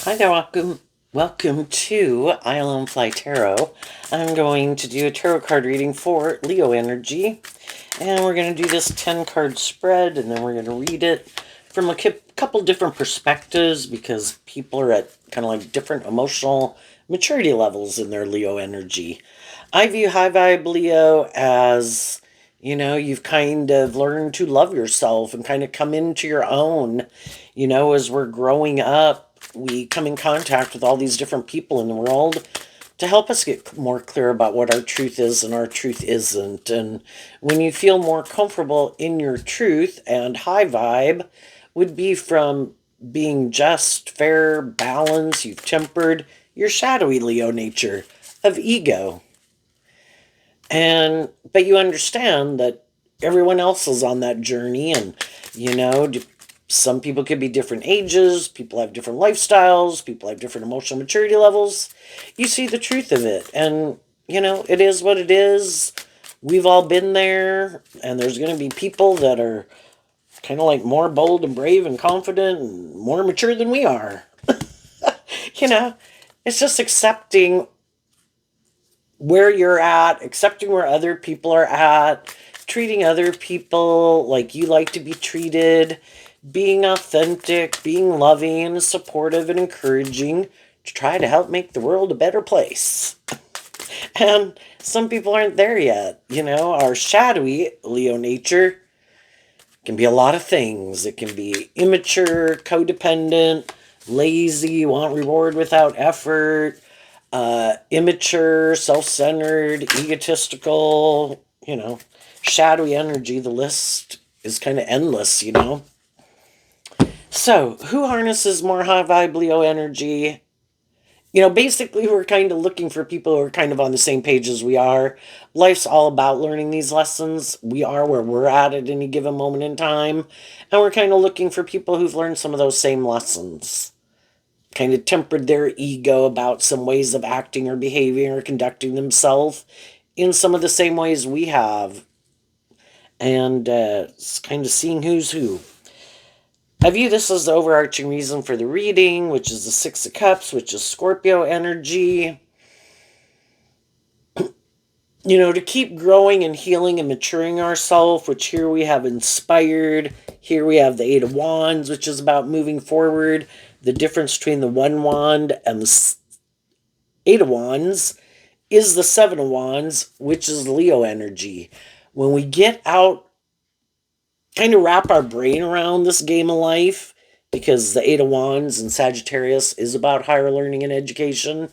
Hi there, welcome to Island Fly Tarot. I'm going to do a tarot card reading for Leo energy, and we're going to do this 10 card spread, and then we're going to read it from a couple different perspectives because people are at kind of like different emotional maturity levels in their Leo energy. I view high vibe Leo as, you've kind of learned to love yourself and kind of come into your own. As we're growing up, we come in contact with all these different people in the world to help us get more clear about what our truth is and our truth isn't. And when you feel more comfortable in your truth, and high vibe would be from being just, fair, balance, you've tempered your shadowy Leo nature of ego. But you understand that everyone else is on that journey, and you know some people could be different ages, people have different lifestyles, people have different emotional maturity levels. You see the truth of it, and it is what it is. We've all been there, and there's going to be people that are kind of like more bold and brave and confident and more mature than we are. you know it's just accepting where you're at, accepting where other people are at, treating other people like you like to be treated, being authentic, being loving and supportive and encouraging to try to help make the world a better place. And some people aren't there yet. Our shadowy Leo nature can be a lot of things. It can be immature, codependent, lazy, want reward without effort, immature, self-centered, egotistical, shadowy energy. The list is kind of endless. So, who harnesses more high vibe Leo energy? Basically, we're kind of looking for people who are kind of on the same page as we are. Life's all about learning these lessons. We are where we're at any given moment in time. And we're kind of looking for people who've learned some of those same lessons, kind of tempered their ego about some ways of acting or behaving or conducting themselves in some of the same ways we have. And it's kind of seeing who's who. I view this as the overarching reason for the reading, which is the Six of Cups, which is Scorpio energy. To keep growing and healing and maturing ourselves, which here we have inspired. Here we have the Eight of Wands, which is about moving forward. The difference between the one wand and the Eight of Wands is the Seven of Wands, which is Leo energy. When we get out, kind of wrap our brain around this game of life, because the Eight of Wands and Sagittarius is about higher learning and education.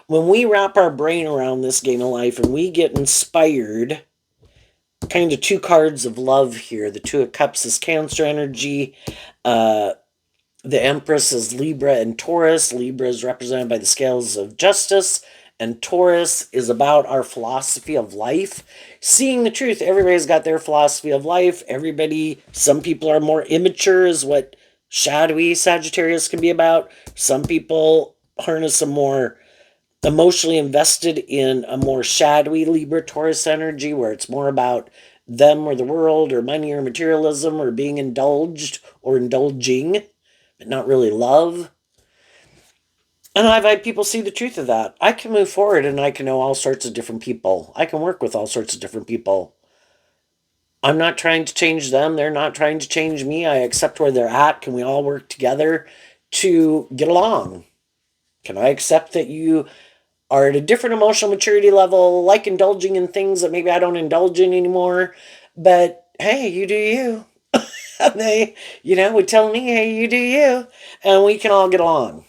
When we wrap our brain around this game of life and we get inspired, kind of two cards of love here. The Two of Cups is Cancer energy. The Empress is Libra and Taurus. Libra is represented by the scales of justice, and Taurus is about our philosophy of life. Seeing the truth. Everybody's got their philosophy of life. Some people are more immature, is what shadowy Sagittarius can be about. Some people harness a more emotionally invested in a more shadowy Libra Taurus energy, where it's more about them or the world or money or materialism or being indulged or indulging, but not really love. And I've had people see the truth of that. I can move forward and I can know all sorts of different people. I can work with all sorts of different people. I'm not trying to change them. They're not trying to change me. I accept where they're at. Can we all work together to get along? Can I accept that you are at a different emotional maturity level, like indulging in things that maybe I don't indulge in anymore? But hey, you do you. And they, would tell me, hey, you do you. And we can all get along.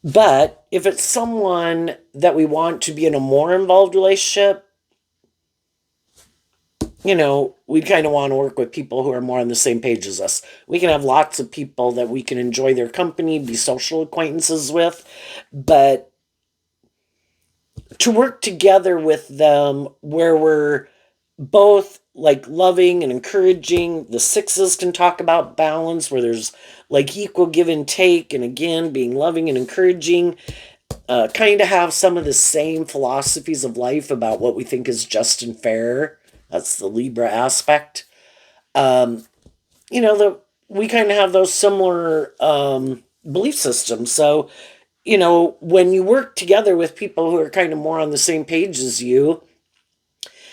But if it's someone that we want to be in a more involved relationship, we kind of want to work with people who are more on the same page as us. We can have lots of people that we can enjoy their company, be social acquaintances with, but to work together with them where we're both like loving and encouraging. The sixes can talk about balance, where there's like equal give and take, and again, being loving and encouraging. Kind of have some of the same philosophies of life about what we think is just and fair. That's the Libra aspect. Um, we kind of have those similar belief system. So, when you work together with people who are kind of more on the same page as you,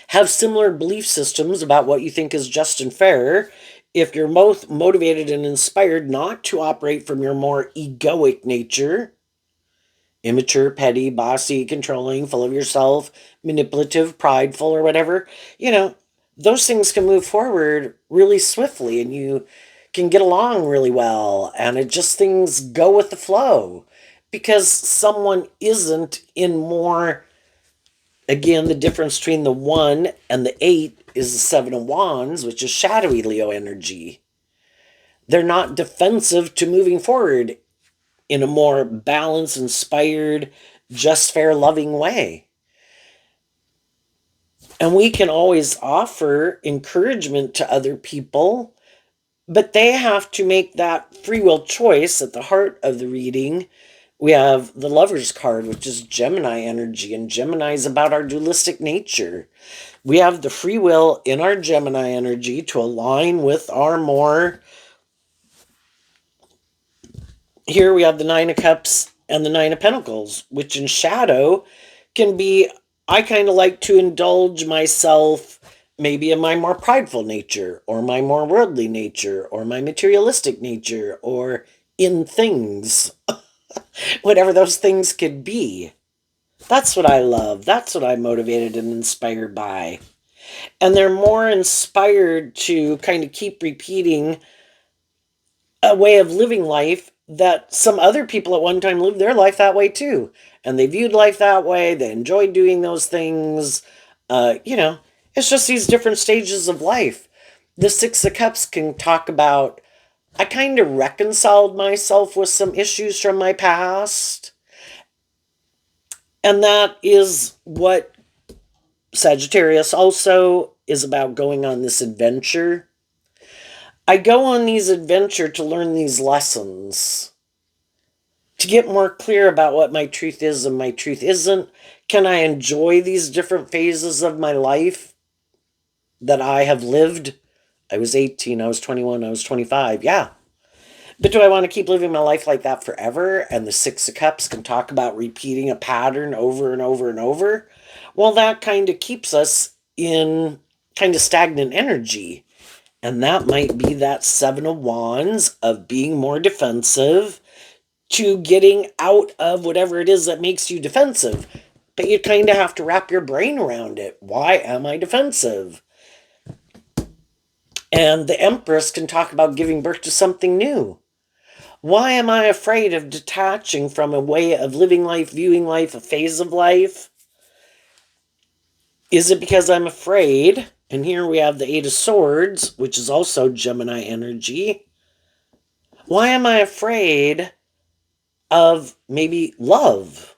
have similar belief systems about what you think is just and fair, if you're both motivated and inspired not to operate from your more egoic nature, immature, petty, bossy, controlling, full of yourself, manipulative, prideful, or whatever, those things can move forward really swiftly and you can get along really well. And it just things go with the flow because someone isn't in more. Again, the difference between the 1 and the 8 is the 7 of Wands, which is shadowy Leo energy. They're not defensive to moving forward in a more balanced, inspired, just fair, loving way. And we can always offer encouragement to other people, but they have to make that free will choice at the heart of the reading. We have the Lover's card, which is Gemini energy, and Gemini is about our dualistic nature. We have the free will in our Gemini energy to align with our more. Here we have the Nine of Cups and the Nine of Pentacles, which in shadow can be, I kind of like to indulge myself maybe in my more prideful nature, or my more worldly nature, or my materialistic nature, or in things, whatever those things could be. That's what I love. That's what I'm motivated and inspired by. And they're more inspired to kind of keep repeating a way of living life that some other people at one time lived their life that way too. And they viewed life that way. They enjoyed doing those things. It's just these different stages of life. The Six of Cups can talk about, I kind of reconciled myself with some issues from my past. And that is what Sagittarius also is about, going on this adventure. I go on these adventure to learn these lessons, to get more clear about what my truth is and my truth isn't. Can I enjoy these different phases of my life that I have lived? I was 18, I was 21, I was 25. Yeah. But do I want to keep living my life like that forever? And the Six of Cups can talk about repeating a pattern over and over and over. Well, that kind of keeps us in kind of stagnant energy. And that might be that Seven of Wands of being more defensive to getting out of whatever it is that makes you defensive. But you kind of have to wrap your brain around it. Why am I defensive? And the Empress can talk about giving birth to something new. Why am I afraid of detaching from a way of living life, viewing life, a phase of life? Is it because I'm afraid? And here we have the Eight of Swords, which is also Gemini energy. Why am I afraid of maybe love?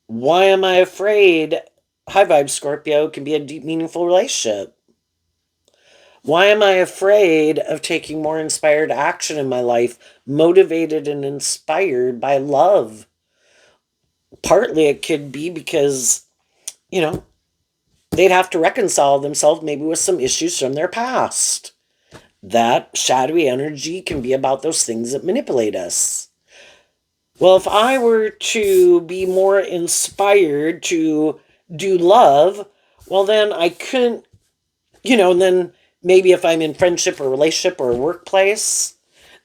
Why am I afraid? High vibe Scorpio can be a deep, meaningful relationship. Why am I afraid of taking more inspired action in my life, motivated and inspired by love? Partly it could be because, they'd have to reconcile themselves maybe with some issues from their past. That shadowy energy can be about those things that manipulate us. Well, if I were to be more inspired to do love, well, then I couldn't, and then maybe if I'm in friendship or relationship or a workplace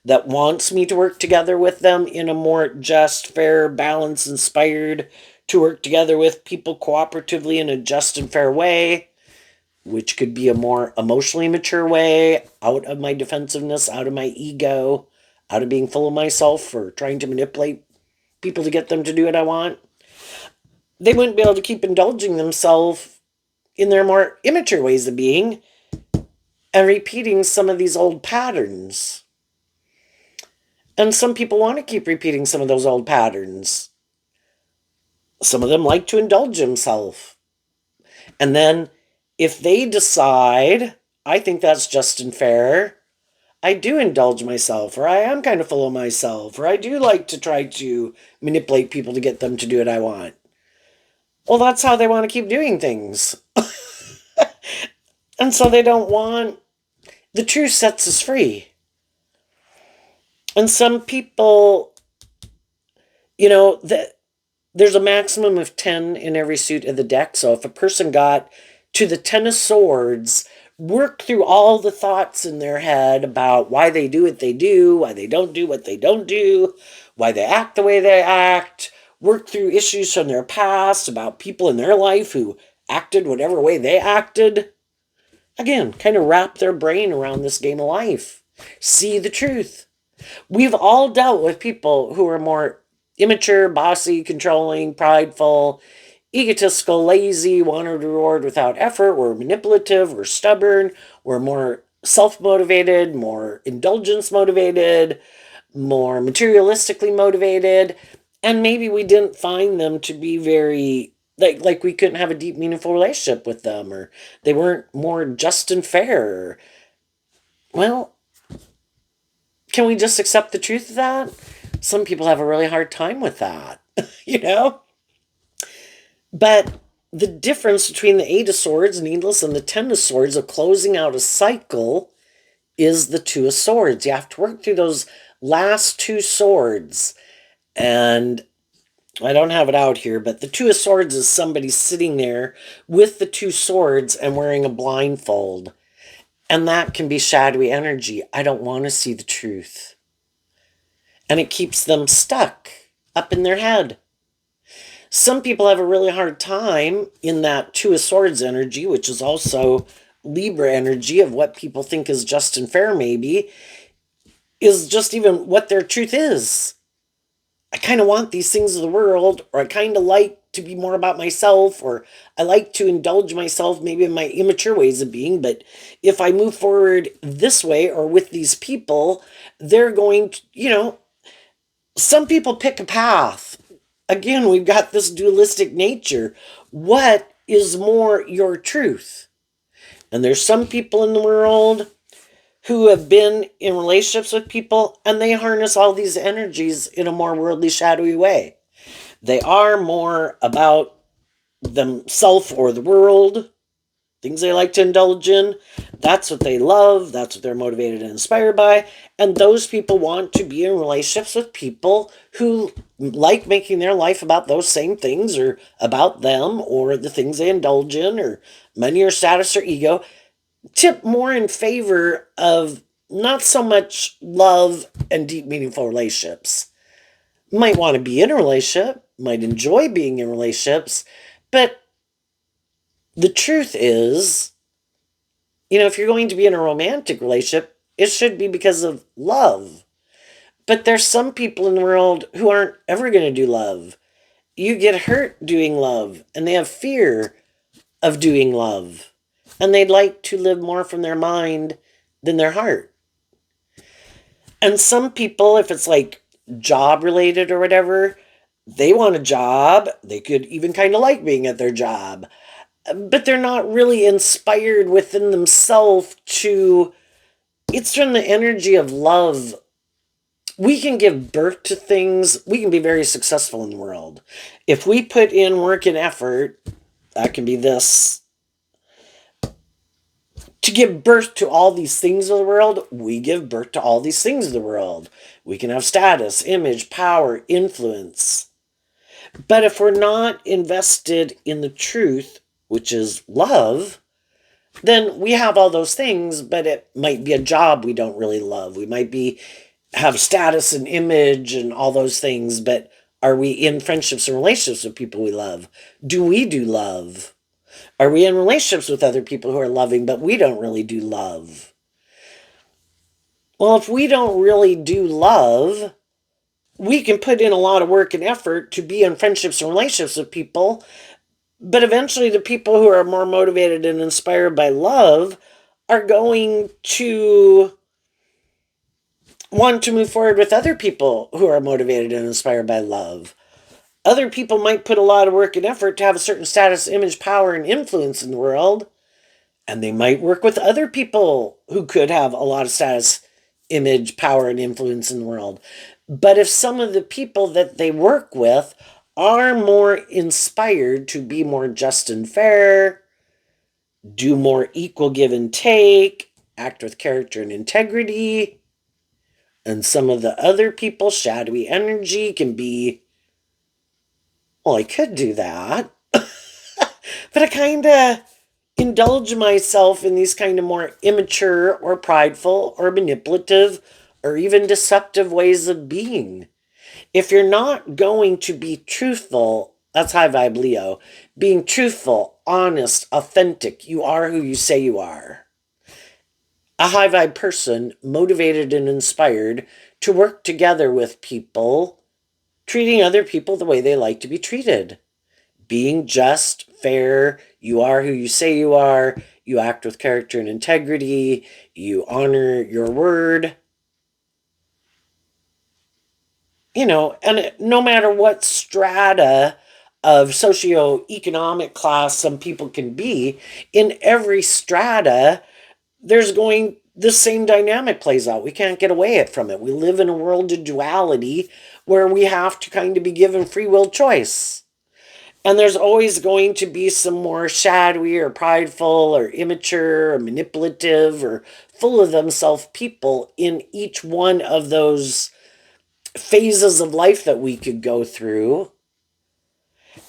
that wants me to work together with them in a more just, fair, balanced, inspired, to work together with people cooperatively in a just and fair way, which could be a more emotionally mature way, out of my defensiveness, out of my ego, out of being full of myself or trying to manipulate people to get them to do what I want. They wouldn't be able to keep indulging themselves in their more immature ways of being and repeating some of these old patterns. And some people want to keep repeating some of those old patterns. Some of them like to indulge themselves. And then if they decide, I think that's just and fair, I do indulge myself, or I am kind of full of myself, or I do like to try to manipulate people to get them to do what I want. Well, that's how they want to keep doing things. And so they don't want, the truth sets us free. And some people there's a maximum of 10 in every suit of the deck. So if a person got to the 10 of swords, work through all the thoughts in their head about why they do what they do, why they don't do what they don't do, why they act the way they act, work through issues from their past about people in their life who acted whatever way they acted. Again, kind of wrap their brain around this game of life. See the truth. We've all dealt with people who are more immature, bossy, controlling, prideful, egotistical, lazy, wanted reward without effort. We're manipulative, we're stubborn, we're more self motivated, more indulgence motivated, more materialistically motivated. And maybe we didn't find them to be very, like we couldn't have a deep, meaningful relationship with them, or they weren't more just and fair. Well, can we just accept the truth of that? Some people have a really hard time with that, you know? But the difference between the Eight of Swords, needless, and the Ten of Swords of closing out a cycle is the Two of Swords. You have to work through those last two swords. And I don't have it out here, but the Two of Swords is somebody sitting there with the two swords and wearing a blindfold. And that can be shadowy energy. I don't want to see the truth. And it keeps them stuck up in their head. Some people have a really hard time in that Two of Swords energy, which is also Libra energy of what people think is just and fair, maybe, is just even what their truth is. I kind of want these things of the world, or I kind of like to be more about myself, or I like to indulge myself maybe in my immature ways of being, but if I move forward this way or with these people, they're going to, some people pick a path. Again, we've got this dualistic nature. What is more your truth? And there's some people in the world who have been in relationships with people and they harness all these energies in a more worldly, shadowy way. They are more about themselves or the world, things they like to indulge in. That's what they love. That's what they're motivated and inspired by. And those people want to be in relationships with people who like making their life about those same things, or about them, or the things they indulge in, or money or status or ego. Tip more in favor of not so much love and deep, meaningful relationships. Might want to be in a relationship, might enjoy being in relationships, but the truth is, if you're going to be in a romantic relationship, it should be because of love. But there's some people in the world who aren't ever going to do love. You get hurt doing love, and they have fear of doing love. And they'd like to live more from their mind than their heart. And some people, if it's like job related or whatever, they want a job. They could even kind of like being at their job, but they're not really inspired within themselves to. It's from the energy of love. We can give birth to things. We can be very successful in the world. If we put in work and effort, that can be this. To give birth to all these things of the world, we give birth to all these things of the world. We can have status, image, power, influence. But if we're not invested in the truth, which is love, then we have all those things, but it might be a job we don't really love. We might have status and image and all those things, but are we in friendships and relationships with people we love? Do we do love? Are we in relationships with other people who are loving, but we don't really do love? Well, if we don't really do love, we can put in a lot of work and effort to be in friendships and relationships with people, but eventually the people who are more motivated and inspired by love are going to want to move forward with other people who are motivated and inspired by love. Other people might put a lot of work and effort to have a certain status, image, power, and influence in the world, and they might work with other people who could have a lot of status, image, power, and influence in the world. But if some of the people that they work with are more inspired to be more just and fair, do more equal give and take, act with character and integrity, and some of the other people, shadowy energy, can be Well, I could do that, but I kind of indulge myself in these kind of more immature or prideful or manipulative or even deceptive ways of being. If you're not going to be truthful, that's high vibe Leo, being truthful, honest, authentic, you are who you say you are. A high vibe person, motivated and inspired to work together with people, treating other people the way they like to be treated. Being just, fair, you are who you say you are, you act with character and integrity, you honor your word. And no matter what strata of socioeconomic class some people can be, in every strata, there's going the same dynamic plays out. We can't get away from it. We live in a world of duality where we have to kind of be given free will choice. And there's always going to be some more shadowy or prideful or immature or manipulative or full of themselves people in each one of those phases of life that we could go through.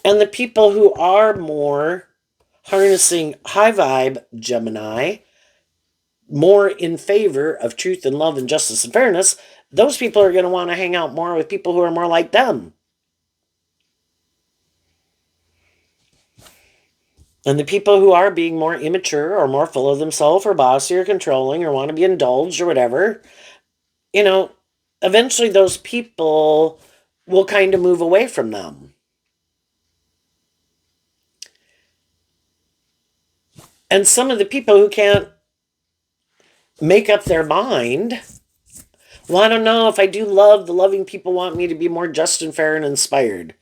And the people who are more harnessing high vibe Gemini, more in favor of truth and love and justice and fairness, those people are going to want to hang out more with people who are more like them. And the people who are being more immature or more full of themselves or bossy or controlling or want to be indulged or whatever, you know, eventually those people will kind of move away from them. And some of the people who can't make up their mind, well, I don't know if I do love the loving people want me to be more just and fair and inspired.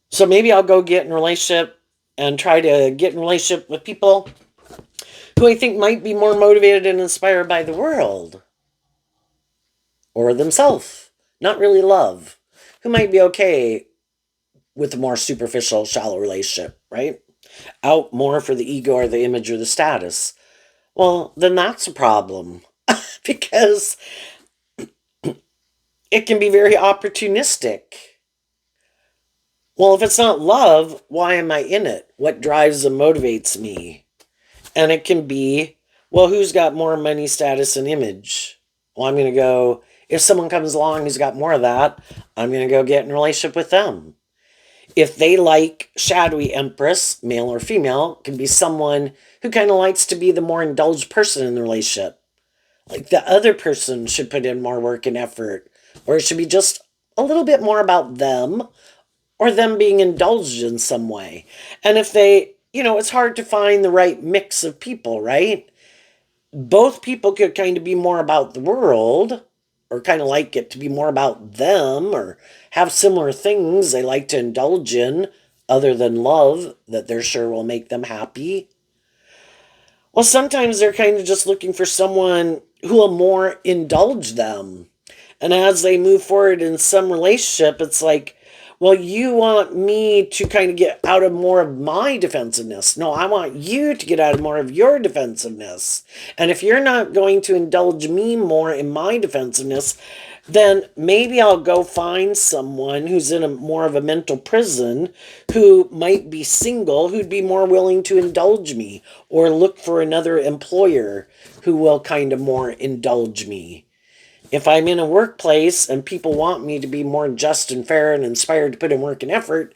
So maybe I'll go get in a relationship and try to get in a relationship with people who I think might be more motivated and inspired by the world or themselves, not really love, who might be okay with a more superficial, shallow relationship, right? Out more for the ego or the image or the status. Well, then that's a problem because it can be very opportunistic. Well, if it's not love, why am I in it? What drives and motivates me? And it can be, well, who's got more money, status, and image? Well, I'm going to go, if someone comes along who's got more of that, I'm going to go get in a relationship with them. If they like shadowy empress, male or female, can be someone who kind of likes to be the more indulged person in the relationship. Like the other person should put in more work and effort, or it should be just a little bit more about them or them being indulged in some way. And if they, it's hard to find the right mix of people, right? Both people could kind of be more about the world or kind of like it to be more about them or have similar things they like to indulge in other than love that they're sure will make them happy. Well, sometimes they're kind of just looking for someone who will more indulge them. And as they move forward in some relationship, it's like, well, you want me to kind of get out of more of my defensiveness. No, I want you to get out of more of your defensiveness. And if you're not going to indulge me more in my defensiveness, then maybe I'll go find someone who's in a more of a mental prison who might be single, who'd be more willing to indulge me, or look for another employer who will kind of more indulge me. If I'm in a workplace and people want me to be more just and fair and inspired to put in work and effort,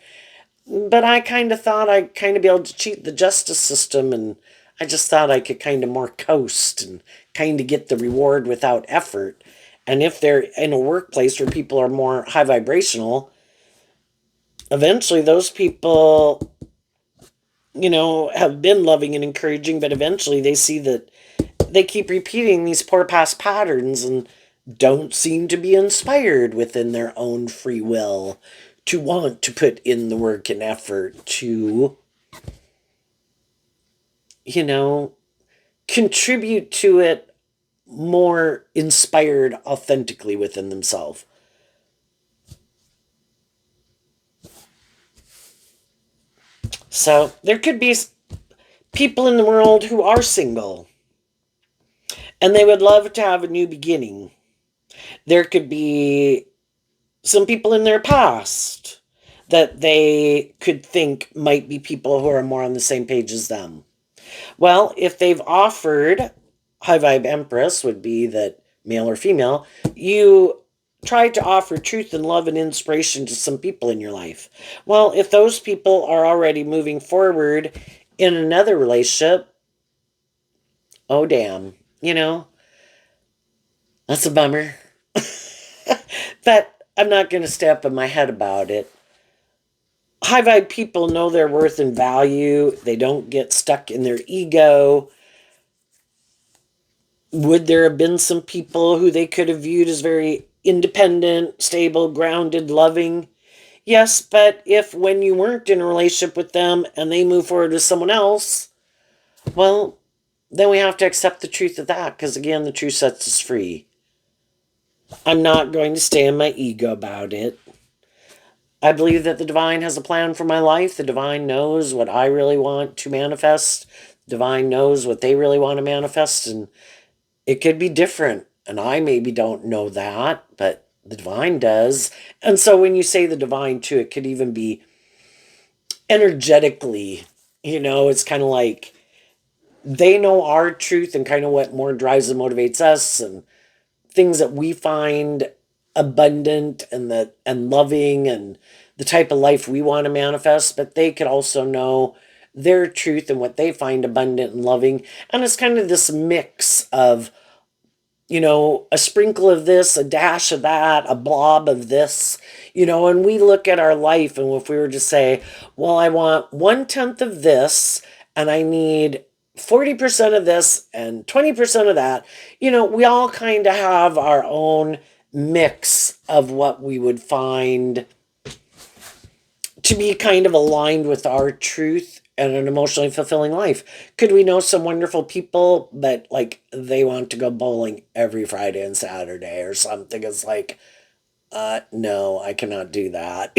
but I kind of thought I'd kind of be able to cheat the justice system, and I just thought I could kind of more coast and kind of get the reward without effort. And if they're in a workplace where people are more high vibrational, eventually those people, have been loving and encouraging, but eventually they see that they keep repeating these poor past patterns and don't seem to be inspired within their own free will to want to put in the work and effort to, contribute to it more inspired authentically within themselves. So there could be people in the world who are single and they would love to have a new beginning. There could be some people in their past that they could think might be people who are more on the same page as them? Well, if they've offered, high vibe empress would be that male or female, you try to offer truth and love and inspiration to some people in your life. Well, if those people are already moving forward in another relationship, oh damn, that's a bummer. But I'm not going to stay up in my head about it. High vibe people know their worth and value. They don't get stuck in their ego. Would there have been some people who they could have viewed as very independent, stable, grounded, loving? Yes, but if when you weren't in a relationship with them and they move forward with someone else, well, then we have to accept the truth of that because, again, the truth sets us free. I'm not going to stay in my ego about it. I believe that the divine has a plan for my life. The divine knows what I really want to manifest. The divine knows what they really want to manifest, and it could be different. And I maybe don't know that, but the divine does. And so when you say the divine too, it could even be energetically, it's kind of like they know our truth and kind of what more drives and motivates us and things that we find abundant and loving and the type of life we want to manifest, but they could also know their truth and what they find abundant and loving. And it's kind of this mix of, a sprinkle of this, a dash of that, a blob of this, and we look at our life, and if we were to say, well, I want 1/10 of this, and I need 40% of this and 20% of that, we all kind of have our own mix of what we would find to be kind of aligned with our truth and an emotionally fulfilling life. Could we know some wonderful people, but like they want to go bowling every Friday and Saturday or something? It's like, no, I cannot do that.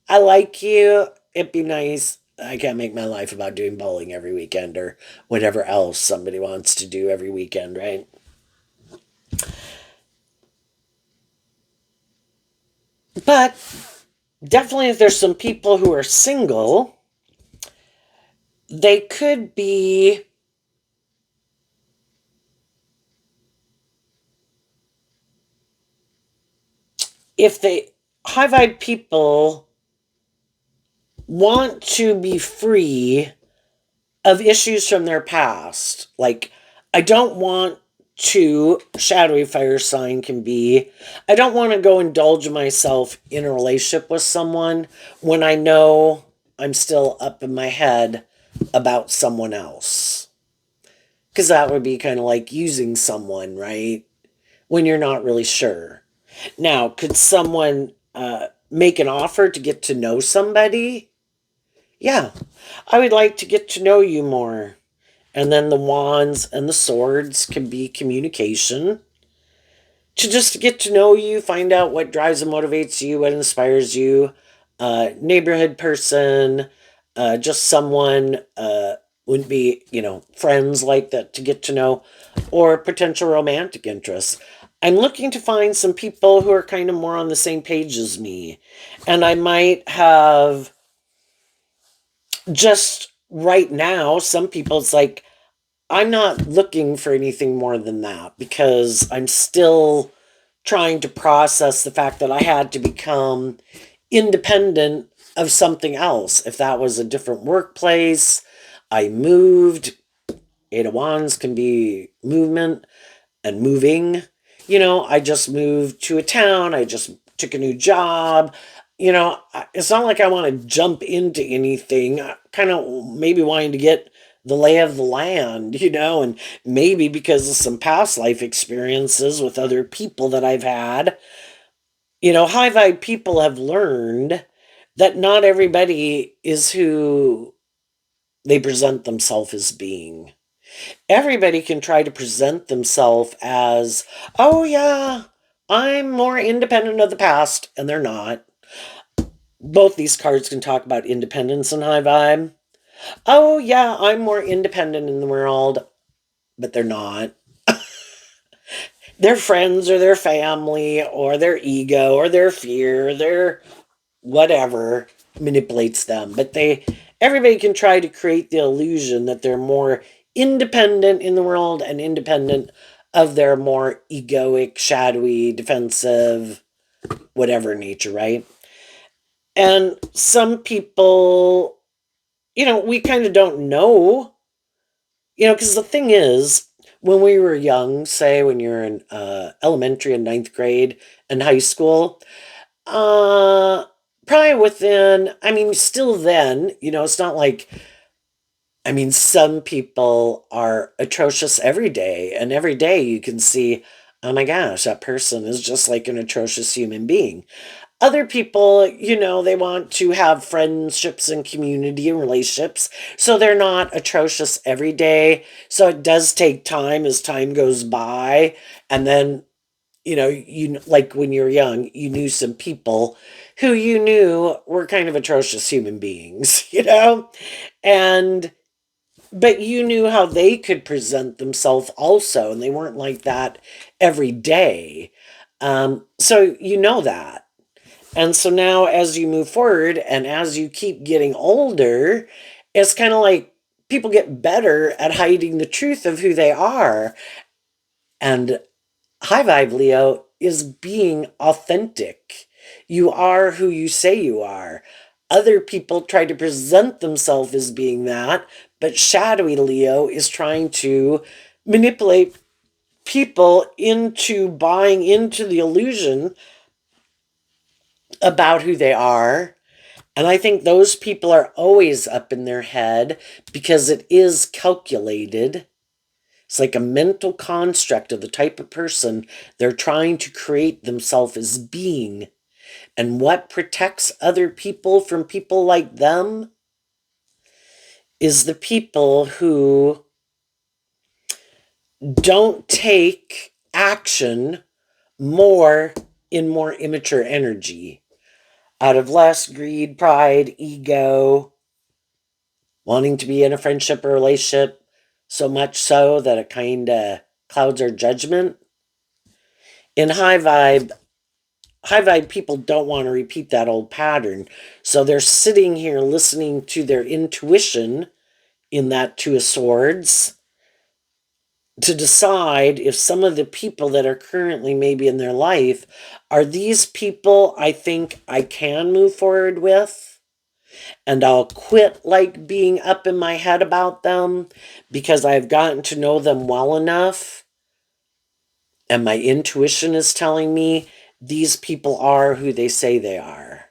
I like you. It'd be nice. I can't make my life about doing bowling every weekend or whatever else somebody wants to do every weekend, right? But definitely, if there's some people who are single, they could be, if they, high vibe people want to be free of issues from their past. Like, I don't want to, shadowy fire sign can be, I don't want to go indulge myself in a relationship with someone when I know I'm still up in my head about someone else. Because that would be kind of like using someone, right? When you're not really sure. Now, could someone make an offer to get to know somebody? Yeah, I would like to get to know you more. And then the wands and the swords can be communication. To just get to know you, find out what drives and motivates you, what inspires you. Neighborhood person, just someone, wouldn't be, friends like that to get to know, or potential romantic interests. I'm looking to find some people who are kind of more on the same page as me. And I might have just right now, some people, it's like, I'm not looking for anything more than that because I'm still trying to process the fact that I had to become independent of something else. If that was a different workplace, I moved. Eight of Wands can be movement and moving. I just moved to a town. I just took a new job. It's not like I want to jump into anything. I kind of maybe wanting to get the lay of the land, and maybe because of some past life experiences with other people that I've had, high vibe people have learned that not everybody is who they present themselves as being. Everybody can try to present themselves as, oh yeah, I'm more independent of the past, and they're not. Both these cards can talk about independence and high vibe. Oh yeah, I'm more independent in the world, but they're not. Their friends or their family or their ego or their fear, their whatever manipulates them. But everybody can try to create the illusion that they're more independent in the world and independent of their more egoic, shadowy, defensive, whatever nature, right? And some people, we kind of don't know, because the thing is, when we were young, say when you're in elementary and ninth grade and high school, uh, probably within, I mean, still then, it's not like, I mean, some people are atrocious every day, and every day you can see, oh my gosh, that person is just like an atrocious human being. Other people, they want to have friendships and community and relationships, so they're not atrocious every day. So it does take time as time goes by. And then, like when you're young, you knew some people who you knew were kind of atrocious human beings, and but you knew how they could present themselves also, and they weren't like that every day. So you know that. And so now, as you move forward and as you keep getting older, it's kind of like people get better at hiding the truth of who they are. And high vibe Leo is being authentic. You are who you say you are. Other people try to present themselves as being that, but shadowy Leo is trying to manipulate people into buying into the illusion about who they are. And I think those people are always up in their head because it is calculated. It's like a mental construct of the type of person they're trying to create themselves as being. And what protects other people from people like them is the people who don't take action more in more immature energy out of less greed, pride, ego, wanting to be in a friendship or relationship so much so that it kind of clouds our judgment. In high vibe people don't want to repeat that old pattern. So they're sitting here listening to their intuition in that Two of Swords to decide if some of the people that are currently maybe in their life are these people I think I can move forward with, and I'll quit like being up in my head about them because I've gotten to know them well enough and my intuition is telling me these people are who they say they are.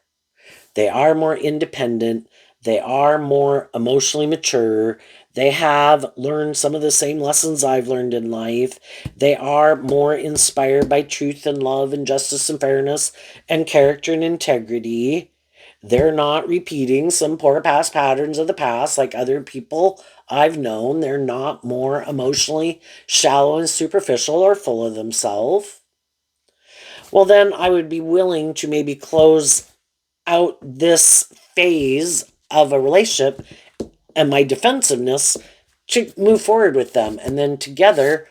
They are more independent. They are more emotionally mature. They have learned some of the same lessons I've learned in life. They are more inspired by truth and love and justice and fairness and character and integrity. They're not repeating some poor past patterns of the past like other people I've known. They're not more emotionally shallow and superficial or full of themselves. Well, then I would be willing to maybe close out this phase of a relationship and my defensiveness to move forward with them. And then together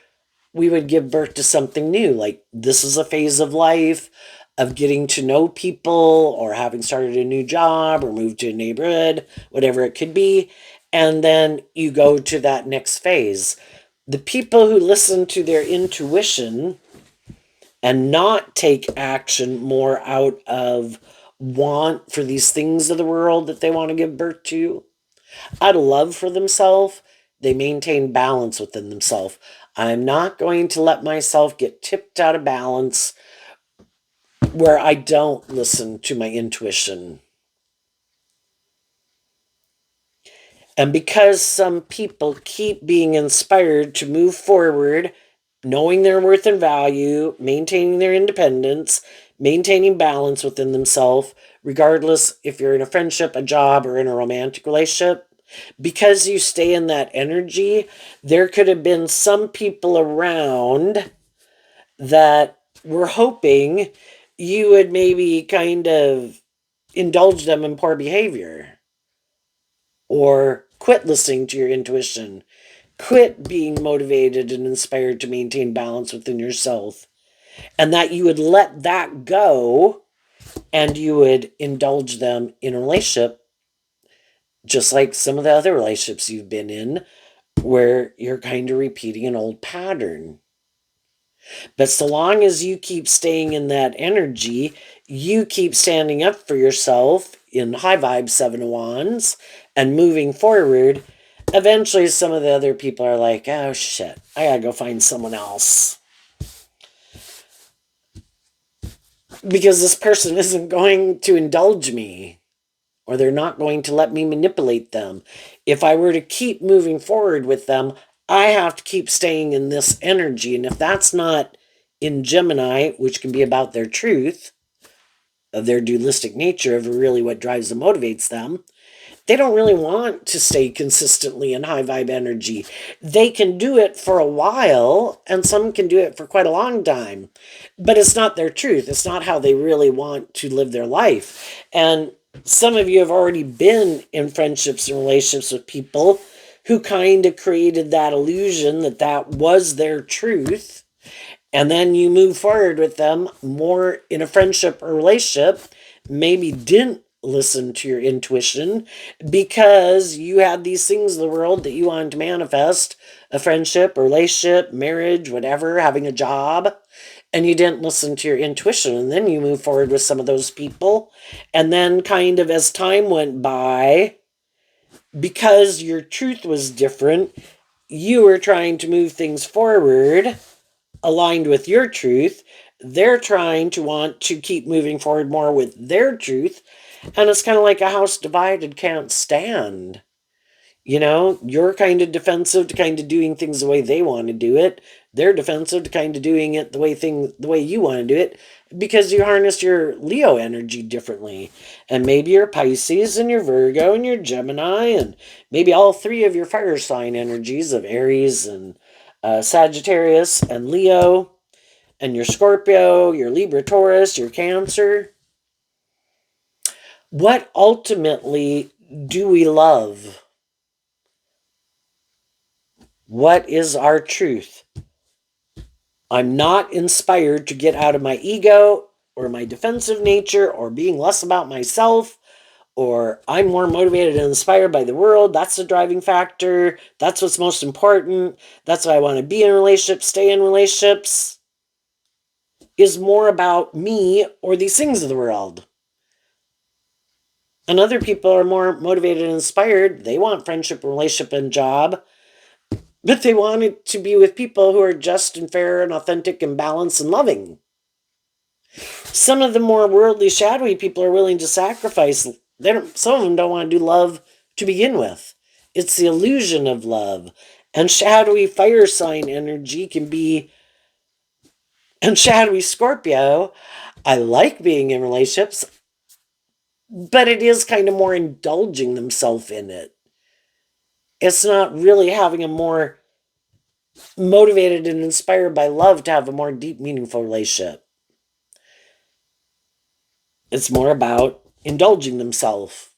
we would give birth to something new. Like this is a phase of life of getting to know people or having started a new job or moved to a neighborhood, whatever it could be. And then you go to that next phase. The people who listen to their intuition and not take action more out of want for these things of the world that they want to give birth to, out of love for themselves, they maintain balance within themselves. I'm not going to let myself get tipped out of balance where I don't listen to my intuition. And because some people keep being inspired to move forward, knowing their worth and value, maintaining their independence, maintaining balance within themselves, regardless if you're in a friendship, a job, or in a romantic relationship, because you stay in that energy, there could have been some people around that were hoping you would maybe kind of indulge them in poor behavior or quit listening to your intuition, quit being motivated and inspired to maintain balance within yourself, and that you would let that go and you would indulge them in a relationship, just like some of the other relationships you've been in, where you're kind of repeating an old pattern. But so long as you keep staying in that energy, you keep standing up for yourself in high vibe Seven of Wands and moving forward, eventually some of the other people are like, oh shit, I gotta go find someone else. Because this person isn't going to indulge me, or they're not going to let me manipulate them. If I were to keep moving forward with them, I have to keep staying in this energy. And if that's not in Gemini, which can be about their truth, of their dualistic nature, of really what drives and motivates them, they don't really want to stay consistently in high vibe energy. They can do it for a while, and some can do it for quite a long time, but it's not their truth. It's not how they really want to live their life. And some of you have already been in friendships and relationships with people who kind of created that illusion that that was their truth. And then you move forward with them more in a friendship or relationship, maybe didn't listen to your intuition because you had these things in the world that you wanted to manifest, a friendship, a relationship, marriage, whatever, having a job, and you didn't listen to your intuition. And then you move forward with some of those people. And then, kind of as time went by, because your truth was different, you were trying to move things forward aligned with your truth. They're trying to want to keep moving forward more with their truth. And it's kind of like a house divided can't stand. You know, you're kind of defensive to kind of doing things the way they want to do it. They're defensive to kind of doing it the way you want to do it, because you harness your Leo energy differently. And maybe you're Pisces and you're Virgo and you're Gemini, and maybe all three of your fire sign energies of Aries and Sagittarius and Leo, and your Scorpio, your Libra, Taurus, your Cancer. What ultimately do we love? What is our truth? I'm not inspired to get out of my ego or my defensive nature or being less about myself, or I'm more motivated and inspired by the world. That's the driving factor. That's what's most important. That's why I want to be in relationships, stay in relationships, is more about me or these things of the world. And other people are more motivated and inspired. They want friendship, relationship, and job, but they want it to be with people who are just and fair and authentic and balanced and loving. Some of the more worldly, shadowy people are willing to sacrifice. Some of them don't want to do love to begin with. It's the illusion of love. And shadowy fire sign energy can be, and shadowy Scorpio, I like being in relationships, but it is kind of more indulging themselves in it. It's not really having a more motivated and inspired by love to have a more deep, meaningful relationship. It's more about indulging themselves,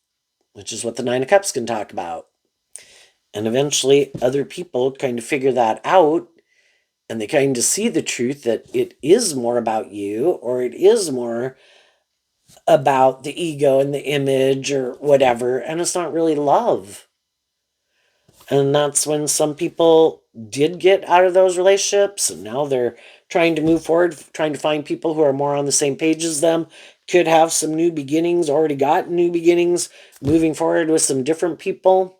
which is what the Nine of Cups can talk about. And eventually, other people kind of figure that out, and they kind of see the truth that it is more about you, or it is more about the ego and the image or whatever, and it's not really love. And that's when some people did get out of those relationships, and now they're trying to move forward, trying to find people who are more on the same page as them, could have some new beginnings, already got new beginnings, moving forward with some different people.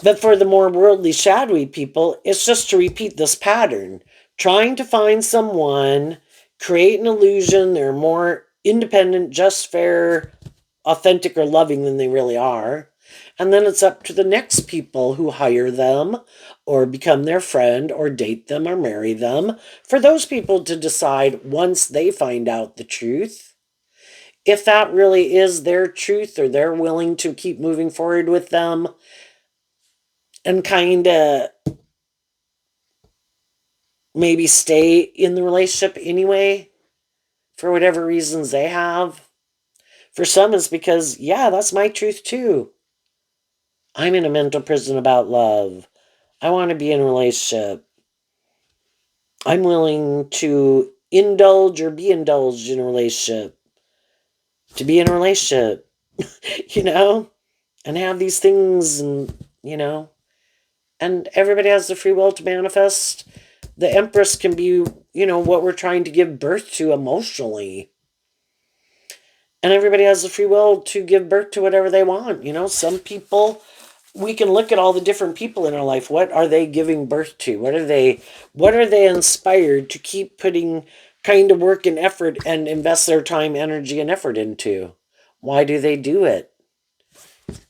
But for the more worldly, shadowy people, it's just to repeat this pattern, trying to find someone, create an illusion they're more independent, just, fair, authentic, or loving than they really are. And then it's up to the next people who hire them or become their friend or date them or marry them, for those people to decide, once they find out the truth, if that really is their truth, or they're willing to keep moving forward with them and kind of maybe stay in the relationship anyway for whatever reasons they have. For some, it's because, yeah, that's my truth too. I'm in a mental prison about love. I want to be in a relationship. I'm willing to indulge or be indulged in a relationship, to be in a relationship, you know, and have these things, and, you know, and everybody has the free will to manifest. The Empress can be, you know, what we're trying to give birth to emotionally. And everybody has the free will to give birth to whatever they want. You know, some people, we can look at all the different people in our life. What are they giving birth to? What are they inspired to keep putting kind of work and effort and invest their time, energy, and effort into? Why do they do it?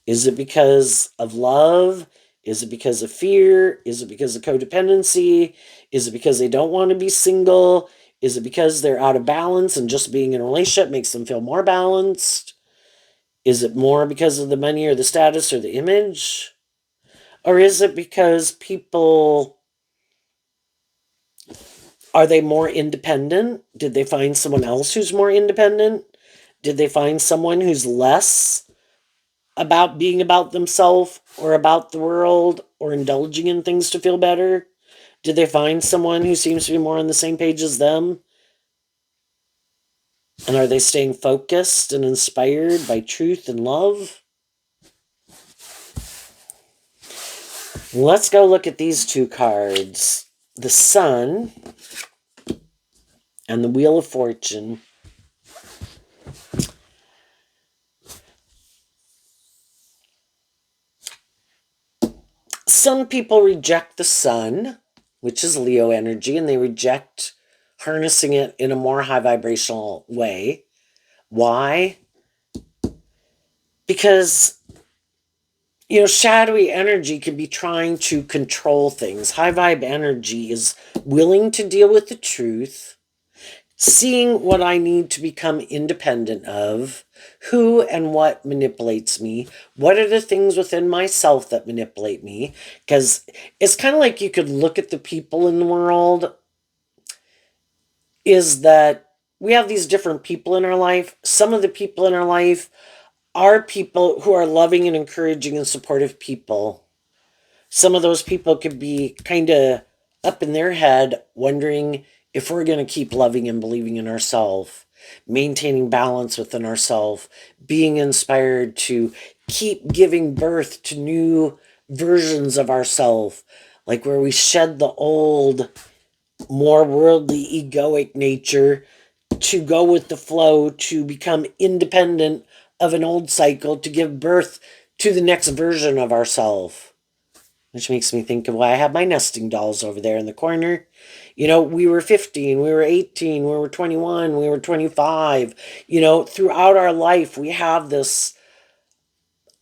Is it because of love? Is it because of fear? Is it because of codependency? Is it because they don't want to be single? Is it because they're out of balance and just being in a relationship makes them feel more balanced? Is it more because of the money or the status or the image? Or is it because people, are they more independent? Did they find someone else who's more independent? Did they find someone who's less about being about themselves or about the world or indulging in things to feel better? Did they find someone who seems to be more on the same page as them? And are they staying focused and inspired by truth and love? Let's go look at these two cards. The Sun and the Wheel of Fortune. Some people reject the Sun, which is Leo energy, and they reject harnessing it in a more high vibrational way. Why? Because, you know, shadowy energy can be trying to control things. High vibe energy is willing to deal with the truth, seeing what I need to become independent of, who and what manipulates me, what are the things within myself that manipulate me. Because it's kind of like you could look at the people in the world, is that we have these different people in our life. Some of the people in our life are people who are loving and encouraging and supportive people. Some of those people could be kind of up in their head wondering if we're going to keep loving and believing in ourselves, maintaining balance within ourselves, being inspired to keep giving birth to new versions of ourselves, like where we shed the old, more worldly, egoic nature to go with the flow, to become independent of an old cycle, to give birth to the next version of ourselves. Which makes me think of why I have my nesting dolls over there in the corner. You know, we were 15, we were 18, we were 21, we were 25. You know, throughout our life, we have this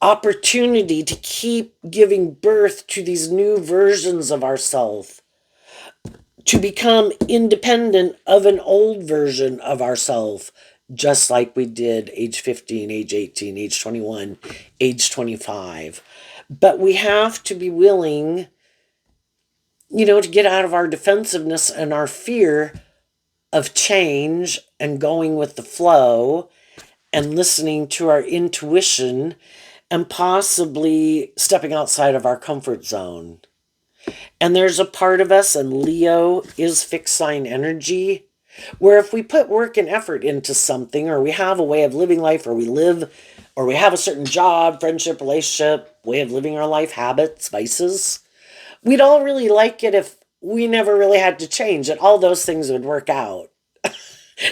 opportunity to keep giving birth to these new versions of ourselves, to become independent of an old version of ourselves, just like we did age 15, age 18, age 21, age 25. But we have to be willing, you know, to get out of our defensiveness and our fear of change and going with the flow and listening to our intuition and possibly stepping outside of our comfort zone. And there's a part of us, and Leo is fixed sign energy, where if we put work and effort into something, or we have a way of living life, or we live, or we have a certain job, friendship, relationship, way of living our life, habits, vices, we'd all really like it if we never really had to change it. All those things would work out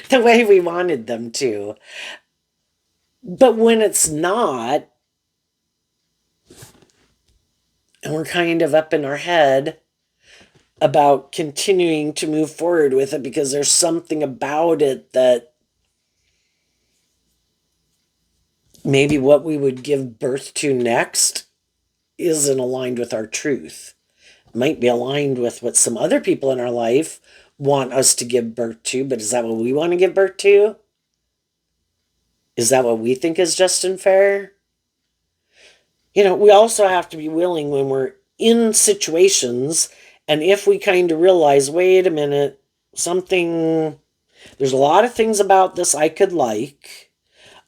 the way we wanted them to. But when it's not, and we're kind of up in our head about continuing to move forward with it because there's something about it that maybe what we would give birth to next isn't aligned with our truth. It might be aligned with what some other people in our life want us to give birth to, but is that what we want to give birth to? Is that what we think is just and fair? You know, we also have to be willing when we're in situations, and if we kind of realize, wait a minute, there's a lot of things about this I could like.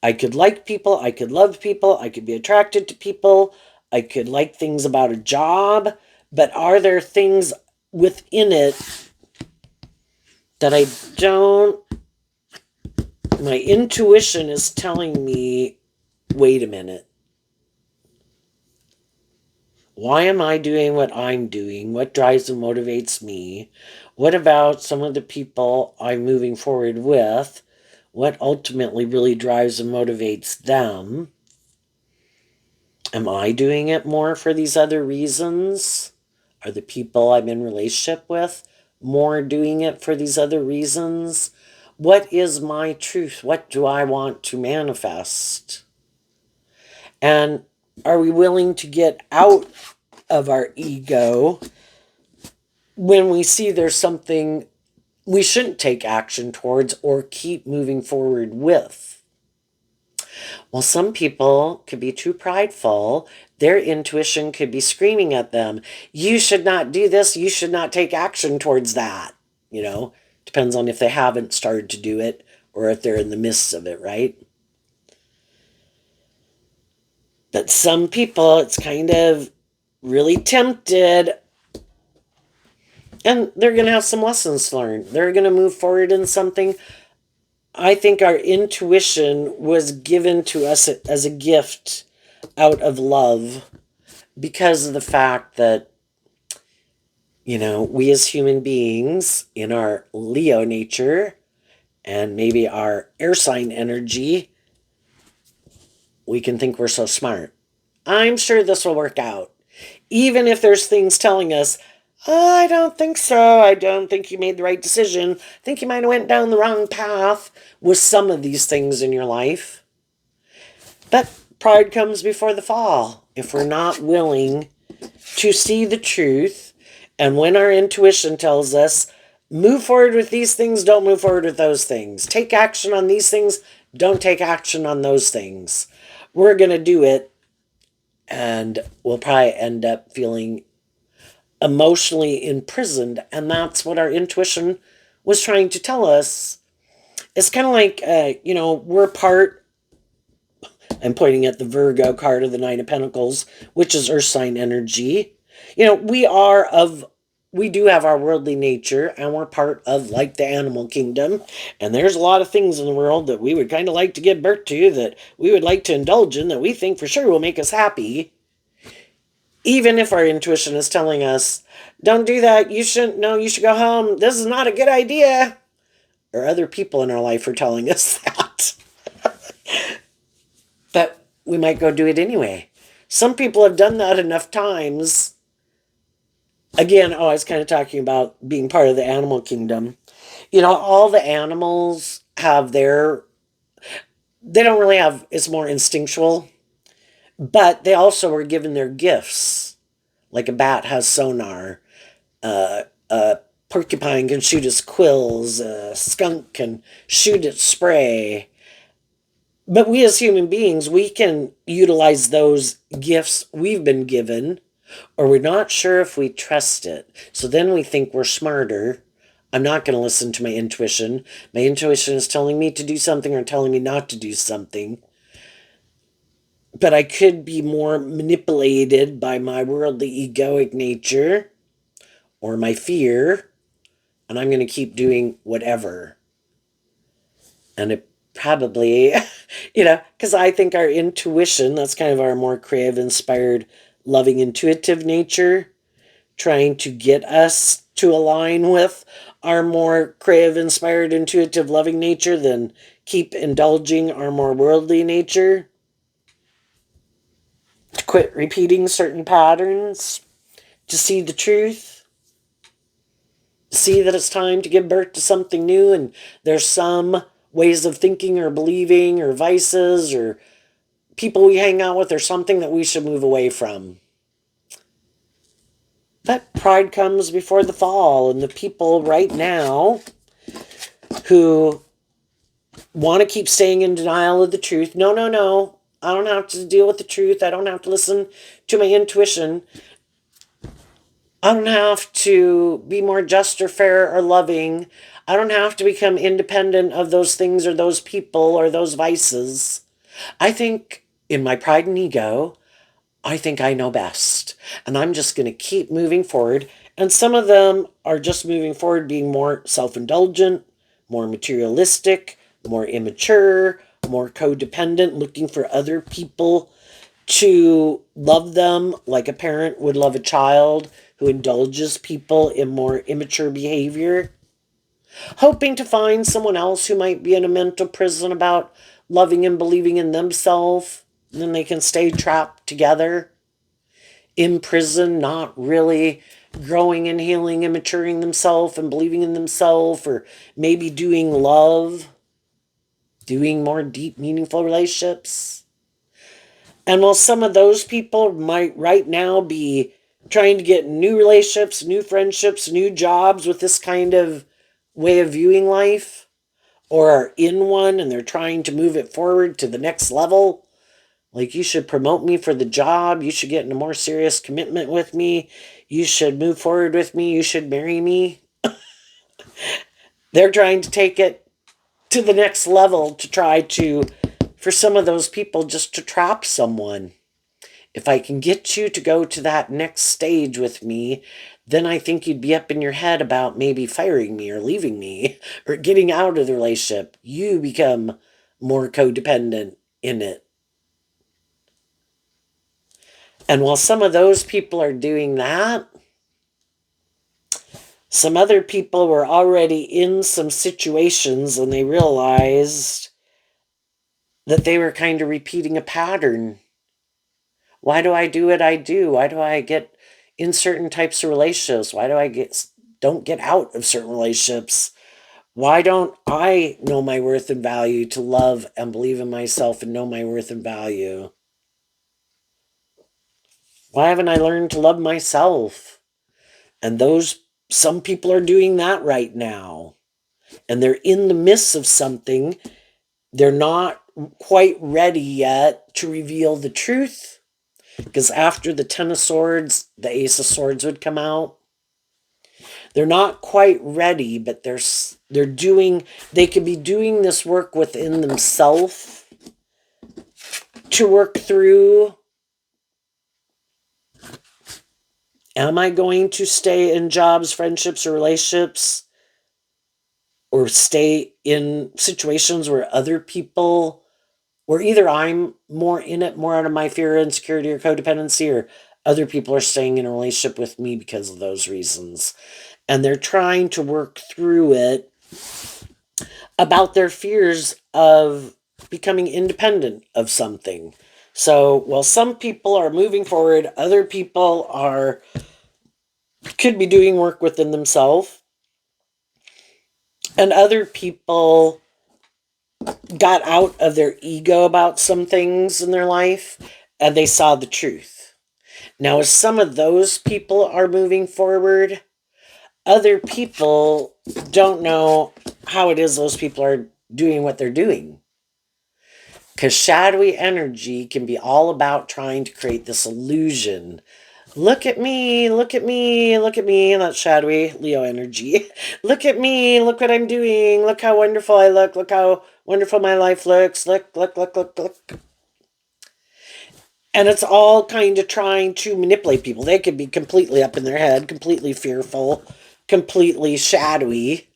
I could like people, I could love people, I could be attracted to people, I could like things about a job, but are there things within it that I don't, my intuition is telling me, wait a minute. Why am I doing what I'm doing? What drives and motivates me? What about some of the people I'm moving forward with? What ultimately really drives and motivates them? Am I doing it more for these other reasons? Are the people I'm in relationship with more doing it for these other reasons? What is my truth? What do I want to manifest? And are we willing to get out of our ego when we see there's something we shouldn't take action towards or keep moving forward with? Well, some people could be too prideful. Their intuition could be screaming at them, you should not do this, you should not take action towards that. You know, depends on if they haven't started to do it or if they're in the midst of it, right? But some people, it's kind of really tempted, and they're going to have some lessons learned. They're going to move forward in something. I think our intuition was given to us as a gift out of love because of the fact that, you know, we as human beings in our Leo nature and maybe our air sign energy, we can think we're so smart. I'm sure this will work out. Even if there's things telling us, oh, I don't think so. I don't think you made the right decision. I think you might have went down the wrong path with some of these things in your life. But pride comes before the fall. If we're not willing to see the truth, and when our intuition tells us, move forward with these things, don't move forward with those things. Take action on these things, don't take action on those things. We're going to do it, and we'll probably end up feeling emotionally imprisoned, and that's what our intuition was trying to tell us. It's kind of like, you know, we're part, I'm pointing at the Virgo card of the Nine of Pentacles, which is earth sign energy. You know, we do have our worldly nature, and we're part of like the animal kingdom, and there's a lot of things in the world that we would kind of like to give birth to, that we would like to indulge in, that we think for sure will make us happy. Even if our intuition is telling us, don't do that, you shouldn't, no, you should go home, this is not a good idea, or other people in our life are telling us that. But we might go do it anyway. Some people have done that enough times. Again, I was kind of talking about being part of the animal kingdom. You know, all the animals have they don't really have, it's more instinctual, but they also were given their gifts. Like a bat has sonar, a porcupine can shoot its quills, a skunk can shoot its spray. But we as human beings, we can utilize those gifts we've been given, or we're not sure if we trust it. So then we think we're smarter. I'm not going to listen to my intuition. My intuition is telling me to do something or telling me not to do something. But I could be more manipulated by my worldly egoic nature or my fear, and I'm going to keep doing whatever. And it probably, you know, because I think our intuition, that's kind of our more creative, inspired, loving, intuitive nature, trying to get us to align with our more creative, inspired, intuitive, loving nature than keep indulging our more worldly nature. To quit repeating certain patterns, to see the truth, see that it's time to give birth to something new, and there's some ways of thinking or believing or vices or people we hang out with or something that we should move away from. But pride comes before the fall, and the people right now who want to keep staying in denial of the truth, no, no, no, I don't have to deal with the truth, I don't have to listen to my intuition, I don't have to be more just or fair or loving, I don't have to become independent of those things or those people or those vices. I think in my pride and ego, I think I know best. And I'm just going to keep moving forward And some of them are just moving forward being more self-indulgent, more materialistic, more immature, more codependent, looking for other people to love them like a parent would love a child, who indulges people in more immature behavior, hoping to find someone else who might be in a mental prison about loving and believing in themselves. Then they can stay trapped together in prison, not really growing and healing and maturing themselves and believing in themselves, or maybe doing love, doing more deep, meaningful relationships. And while some of those people might right now be trying to get new relationships, new friendships, new jobs with this kind of way of viewing life, or are in one and they're trying to move it forward to the next level, like, you should promote me for the job, you should get in a more serious commitment with me, you should move forward with me, you should marry me. They're trying to take it to the next level to try to, for some of those people, just to trap someone. If I can get you to go to that next stage with me, then I think you'd be up in your head about maybe firing me or leaving me or getting out of the relationship. You become more codependent in it. And while some of those people are doing that, some other people were already in some situations and they realized that they were kind of repeating a pattern. Why do I do what I do? Why do I get in certain types of relationships? Why do I don't get out of certain relationships? Why don't I know my worth and value to love and believe in myself and know my worth and value? Why haven't I learned to love myself? And some people are doing that right now. And they're in the midst of something. They're not quite ready yet to reveal the truth. Because after the Ten of Swords, the Ace of Swords would come out. They're not quite ready, but they could be doing this work within themselves to work through, am I going to stay in jobs, friendships, or relationships, or stay in situations where other people, where either I'm more in it, more out of my fear, insecurity, or codependency, or other people are staying in a relationship with me because of those reasons. And they're trying to work through it about their fears of becoming independent of something. So while some people are moving forward, other people could be doing work within themselves, and other people got out of their ego about some things in their life and they saw the truth. Now, as some of those people are moving forward, other people don't know how it is those people are doing what they're doing. Because shadowy energy can be all about trying to create this illusion. Look at me, look at me, look at me. And that's shadowy Leo energy. Look at me, look what I'm doing. Look how wonderful I look how wonderful my life looks. Look, look, look, look, look. And it's all kind of trying to manipulate people. They could be completely up in their head, completely fearful, completely shadowy.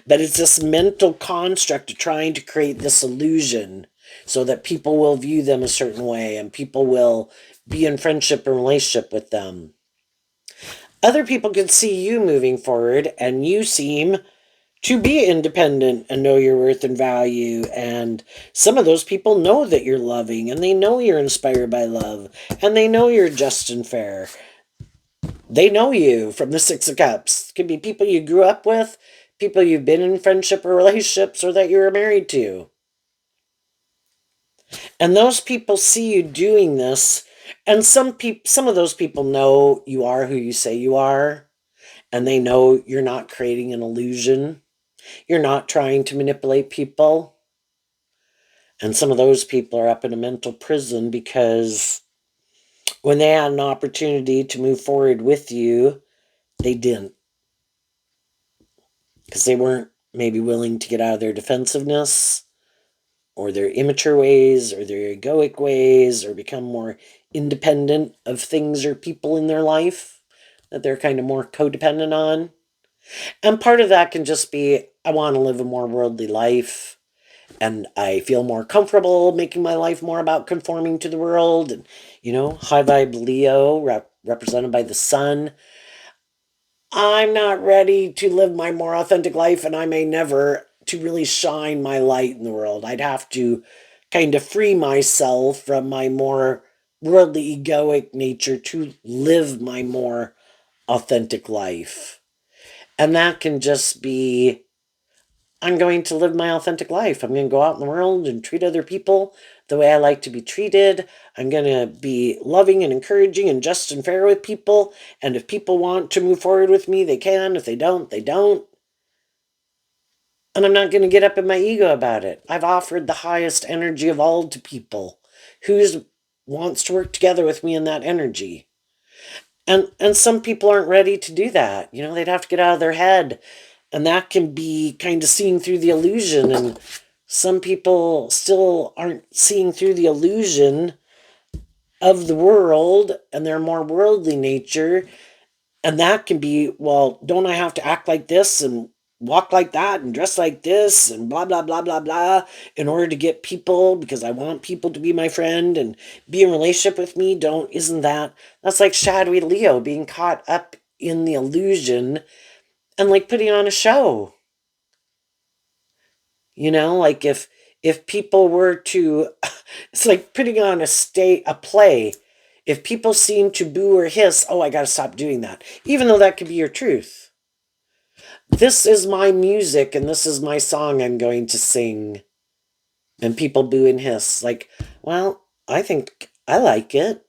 But it's this mental construct of trying to create this illusion so that people will view them a certain way and people will be in friendship and relationship with them. Other people can see you moving forward and you seem to be independent and know your worth and value. And some of those people know that you're loving and they know you're inspired by love and they know you're just and fair. They know you from the Six of Cups. It could be people you grew up with, people you've been in friendship or relationships, or that you were married to. And those people see you doing this, and some of those people know you are who you say you are, and they know you're not creating an illusion. You're not trying to manipulate people. And some of those people are up in a mental prison because when they had an opportunity to move forward with you, they didn't. Because they weren't maybe willing to get out of their defensiveness or their immature ways or their egoic ways or become more independent of things or people in their life that they're kind of more codependent on. And part of that can just be I want to live a more worldly life and I feel more comfortable making my life more about conforming to the world. And, high vibe Leo, represented by the sun. I'm not ready to live my more authentic life, and I may never to really shine my light in the world. I'd have to kind of free myself from my more worldly egoic nature to live my more authentic life. And that can just be I'm going to live my authentic life. I'm going to go out in the world and treat other people the way I like to be treated. I'm going to be loving and encouraging and just and fair with people. And if people want to move forward with me, they can. If they don't, they don't. And I'm not going to get up in my ego about it. I've offered the highest energy of all to people. Who wants to work together with me in that energy? And some people aren't ready to do that. They'd have to get out of their head. And that can be kind of seeing through the illusion. And some people still aren't seeing through the illusion of the world and their more worldly nature. And that can be, well, don't I have to act like this and walk like that and dress like this and blah, blah, blah, blah, blah in order to get people because I want people to be my friend and be in relationship with me? Isn't that's like shadowy Leo being caught up in the illusion and like putting on a show. Like if people were to it's like putting on a play. If people seem to boo or hiss, oh, I got to stop doing that, even though that could be your truth. This is my music and this is my song I'm going to sing. And people boo and hiss. Like, well, I think I like it.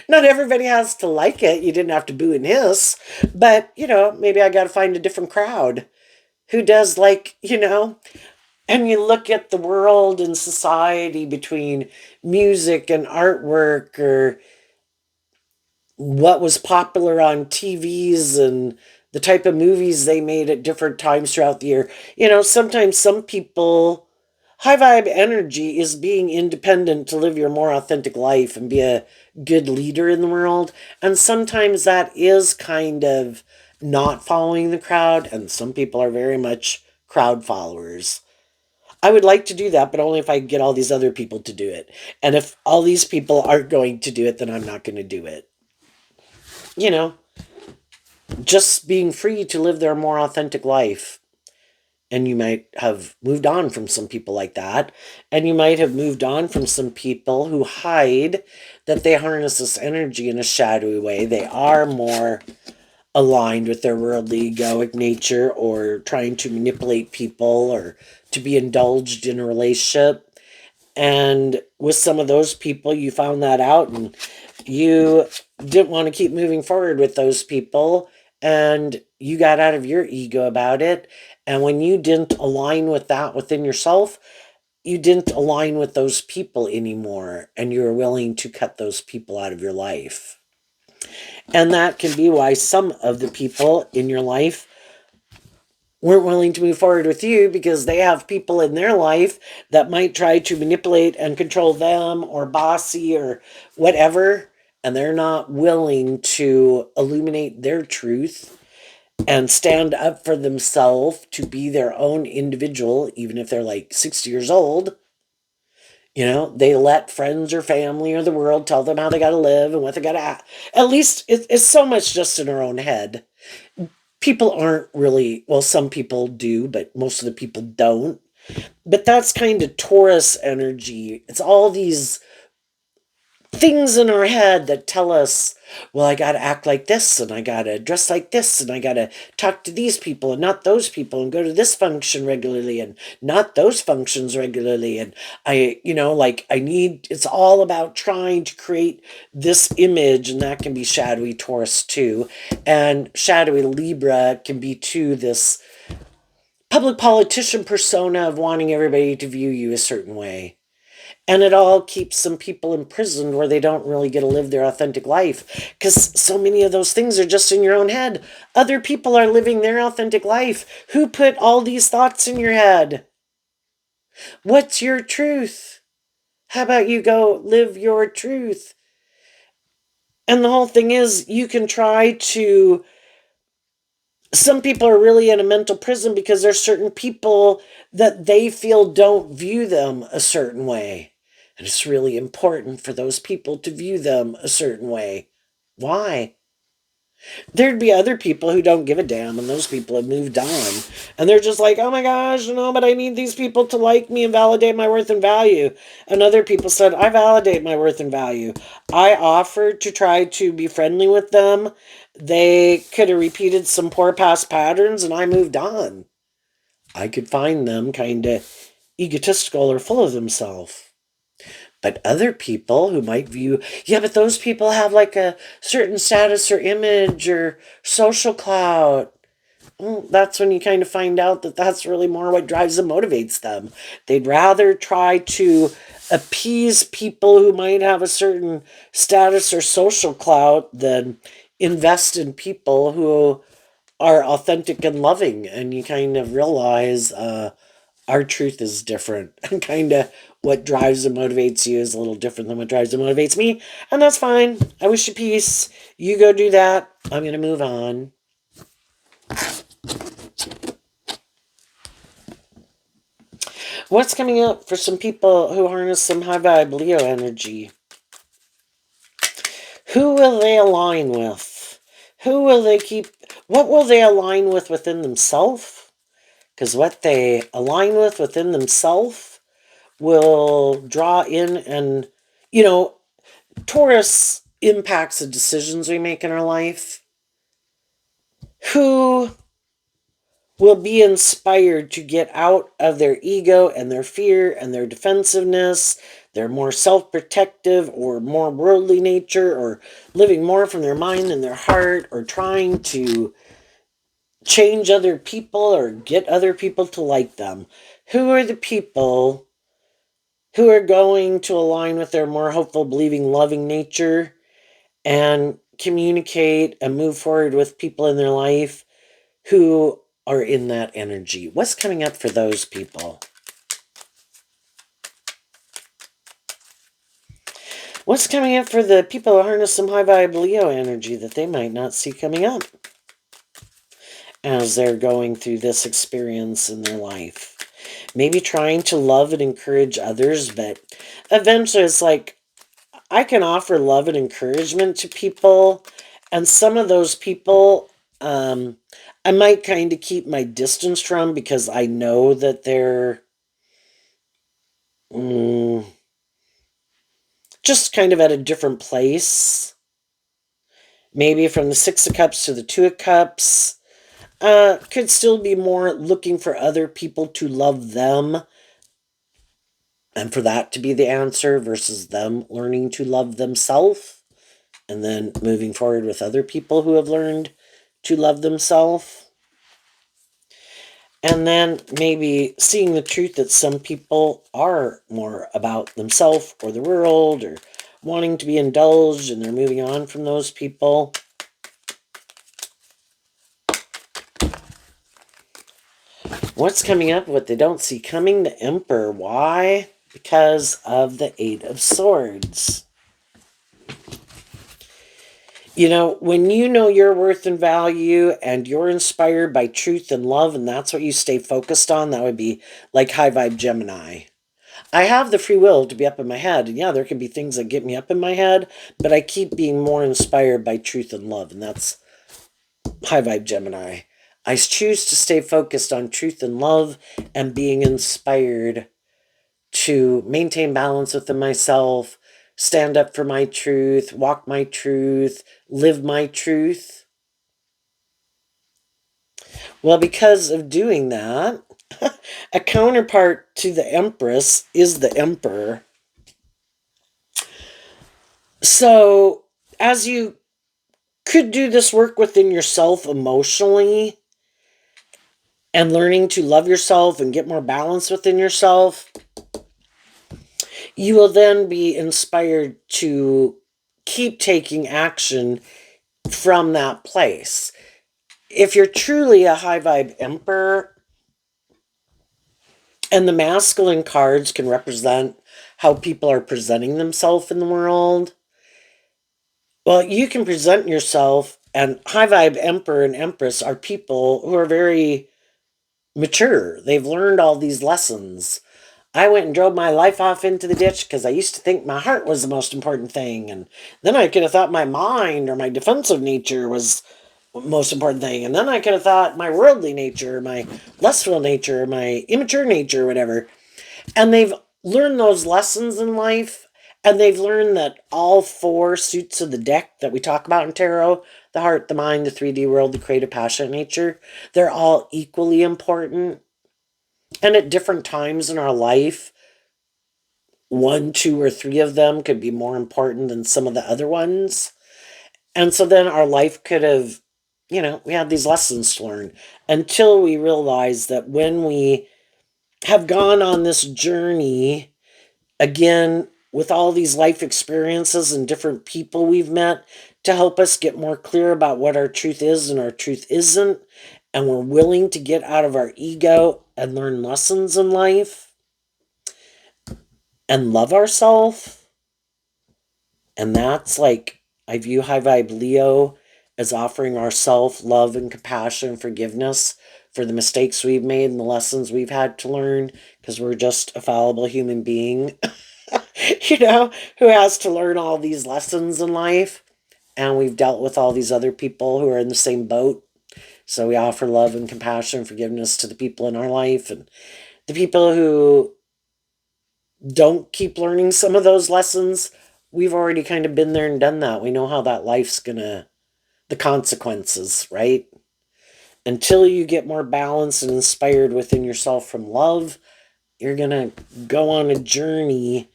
Not everybody has to like it. You didn't have to boo and hiss. But, maybe I got to find a different crowd who does and you look at the world and society between music and artwork or what was popular on TVs and the type of movies they made at different times throughout the year. Sometimes some people, high vibe energy is being independent to live your more authentic life and be a good leader in the world. And sometimes that is kind of not following the crowd. And some people are very much crowd followers. I would like to do that, but only if I get all these other people to do it. And if all these people aren't going to do it, then I'm not going to do it. You know, just being free to live their more authentic life. And you might have moved on from some people like that. And you might have moved on from some people who hide that they harness this energy in a shadowy way. They are more aligned with their worldly egoic nature or trying to manipulate people or to be indulged in a relationship. And with some of those people, you found that out and you didn't want to keep moving forward with those people and you got out of your ego about it. And when you didn't align with that within yourself, you didn't align with those people anymore and you were willing to cut those people out of your life. And that can be why some of the people in your life weren't willing to move forward with you because they have people in their life that might try to manipulate and control them or bossy or whatever. And they're not willing to illuminate their truth and stand up for themselves to be their own individual, even if they're like 60 years old. They let friends or family or the world tell them how they got to live and what they got to act. At least it's so much just in our own head. People aren't really, well, some people do, but most of the people don't. But that's kind of Taurus energy. It's all these things in our head that tell us, well, I got to act like this and I got to dress like this and I got to talk to these people and not those people and go to this function regularly and not those functions regularly. And it's all about trying to create this image, and that can be shadowy Taurus too. And shadowy Libra can be too this public politician persona of wanting everybody to view you a certain way. And it all keeps some people imprisoned where they don't really get to live their authentic life. Because so many of those things are just in your own head. Other people are living their authentic life. Who put all these thoughts in your head? What's your truth? How about you go live your truth? And the whole thing is, you can try to. Some people are really in a mental prison because there's certain people that they feel don't view them a certain way. And it's really important for those people to view them a certain way. Why? There'd be other people who don't give a damn, and those people have moved on. And they're just like, oh my gosh, but I need these people to like me and validate my worth and value. And other people said, I validate my worth and value. I offered to try to be friendly with them. They could have repeated some poor past patterns, and I moved on. I could find them kind of egotistical or full of themselves. But other people who might view, yeah, but those people have like a certain status or image or social clout. Well, that's when you kind of find out that that's really more what drives and motivates them. They'd rather try to appease people who might have a certain status or social clout than invest in people who are authentic and loving. And you kind of realize our truth is different, and kind of what drives and motivates you is a little different than what drives and motivates me, and that's fine. I wish you peace. You go do that. I'm going to move on. What's coming up for some people who harness some high vibe Leo energy? Who will they align with? Who will they keep? What will they align with within themselves? Because what they align with within themselves will draw in, and Taurus impacts the decisions we make in our life. Who will be inspired to get out of their ego and their fear and their defensiveness, their more self-protective or more worldly nature, or living more from their mind and their heart, or trying to change other people or get other people to like them? Who are the people who are going to align with their more hopeful, believing, loving nature and communicate and move forward with people in their life who are in that energy? What's coming up for those people? What's coming up for the people who harness some high vibe Leo energy that they might not see coming up as they're going through this experience in their life? Maybe trying to love and encourage others, but eventually it's like, I can offer love and encouragement to people, and some of those people I might kind of keep my distance from, because I know that they're mm, just kind of at a different place. Maybe from the Six of Cups to the Two of Cups. Could still be more looking for other people to love them, and for that to be the answer, versus them learning to love themselves and then moving forward with other people who have learned to love themselves. And then maybe seeing the truth that some people are more about themselves or the world, or wanting to be indulged, and they're moving on from those people. What's coming up? What they don't see coming? The Emperor. Why? Because of the Eight of Swords. When you know your worth and value, and you're inspired by truth and love, and that's what you stay focused on, that would be like high vibe Gemini. I have the free will to be up in my head. And yeah, there can be things that get me up in my head, but I keep being more inspired by truth and love, and that's high vibe Gemini. I choose to stay focused on truth and love and being inspired to maintain balance within myself, stand up for my truth, walk my truth, live my truth. Well, because of doing that, a counterpart to the Empress is the Emperor. So, as you could do this work within yourself emotionally, and learning to love yourself and get more balance within yourself, you will then be inspired to keep taking action from that place. If you're truly a high vibe Emperor, and the masculine cards can represent how people are presenting themselves in the world, Well, you can present yourself, and high vibe emperor and empress are people who are very mature. They've learned all these lessons. I went and drove my life off into the ditch because I used to think my heart was the most important thing. And then I could have thought my mind or my defensive nature was the most important thing. And then I could have thought my worldly nature, my lustful nature, my immature nature, whatever. And they've learned those lessons in life. And they've learned that all four suits of the deck that we talk about in tarot, the heart, the mind, the 3D world, the creative passion nature, they're all equally important. And at different times in our life, one, two, or three of them could be more important than some of the other ones. And so then our life could have, we had these lessons to learn until we realize that when we have gone on this journey, again, with all these life experiences and different people we've met to help us get more clear about what our truth is and our truth isn't, and we're willing to get out of our ego and learn lessons in life and love ourselves. And that's like, I view High Vibe Leo as offering ourself love and compassion and forgiveness for the mistakes we've made and the lessons we've had to learn, because we're just a fallible human being, who has to learn all these lessons in life. And we've dealt with all these other people who are in the same boat. So we offer love and compassion and forgiveness to the people in our life, and the people who don't keep learning some of those lessons, we've already kind of been there and done that. We know how that life's gonna, the consequences, right? Until you get more balanced and inspired within yourself from love, you're gonna go on a journey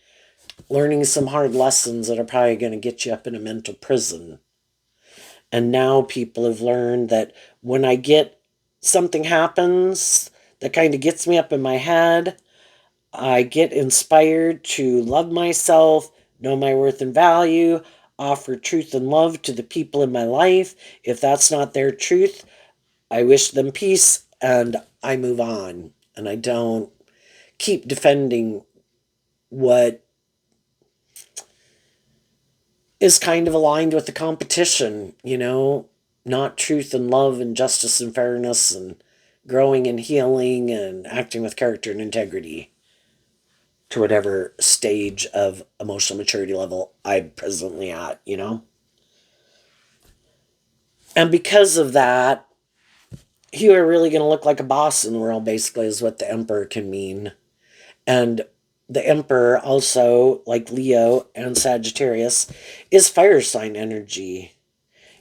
learning some hard lessons that are probably gonna get you up in a mental prison. And now people have learned that when I get something happens that kind of gets me up in my head, I get inspired to love myself, know my worth and value, offer truth and love to the people in my life. If that's not their truth, I wish them peace and I move on. And I don't keep defending what is kind of aligned with the competition, not truth and love and justice and fairness and growing and healing and acting with character and integrity to whatever stage of emotional maturity level I'm presently at. And because of that, you are really going to look like a boss in the world, basically, is what the emperor can mean. And the emperor also, like Leo and Sagittarius, is fire sign energy.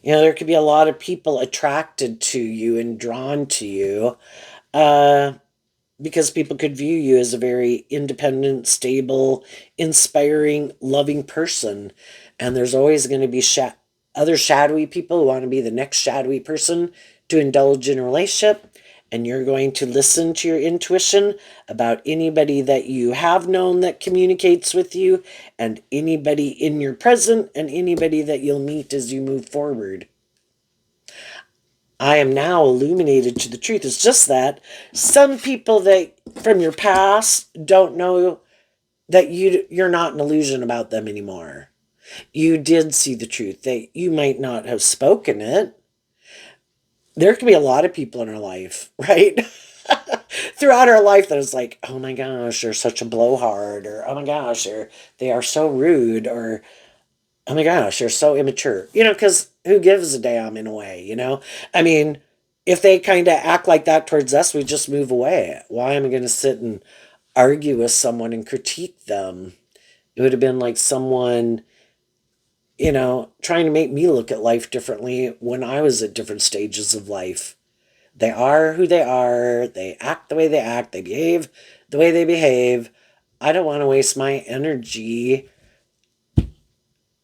There could be a lot of people attracted to you and drawn to you, uh, because people could view you as a very independent, stable, inspiring, loving person. And there's always going to be other shadowy people who want to be the next shadowy person to indulge in a relationship. And you're going to listen to your intuition about anybody that you have known that communicates with you, and anybody in your present, and anybody that you'll meet as you move forward. I am now illuminated to the truth. It's just that some people that from your past don't know that you're not an illusion about them anymore. You did see the truth. You might not have spoken it. There could be a lot of people in our life, right? Throughout our life that is like, oh my gosh, they're such a blowhard, or oh my gosh, they are so rude, or oh my gosh, they're so immature. Because who gives a damn in a way? I mean, if they kind of act like that towards us, we just move away. Why am I going to sit and argue with someone and critique them? It would have been like someone, trying to make me look at life differently when I was at different stages of life. They are who they are. They act the way they act. They behave the way they behave. I don't want to waste my energy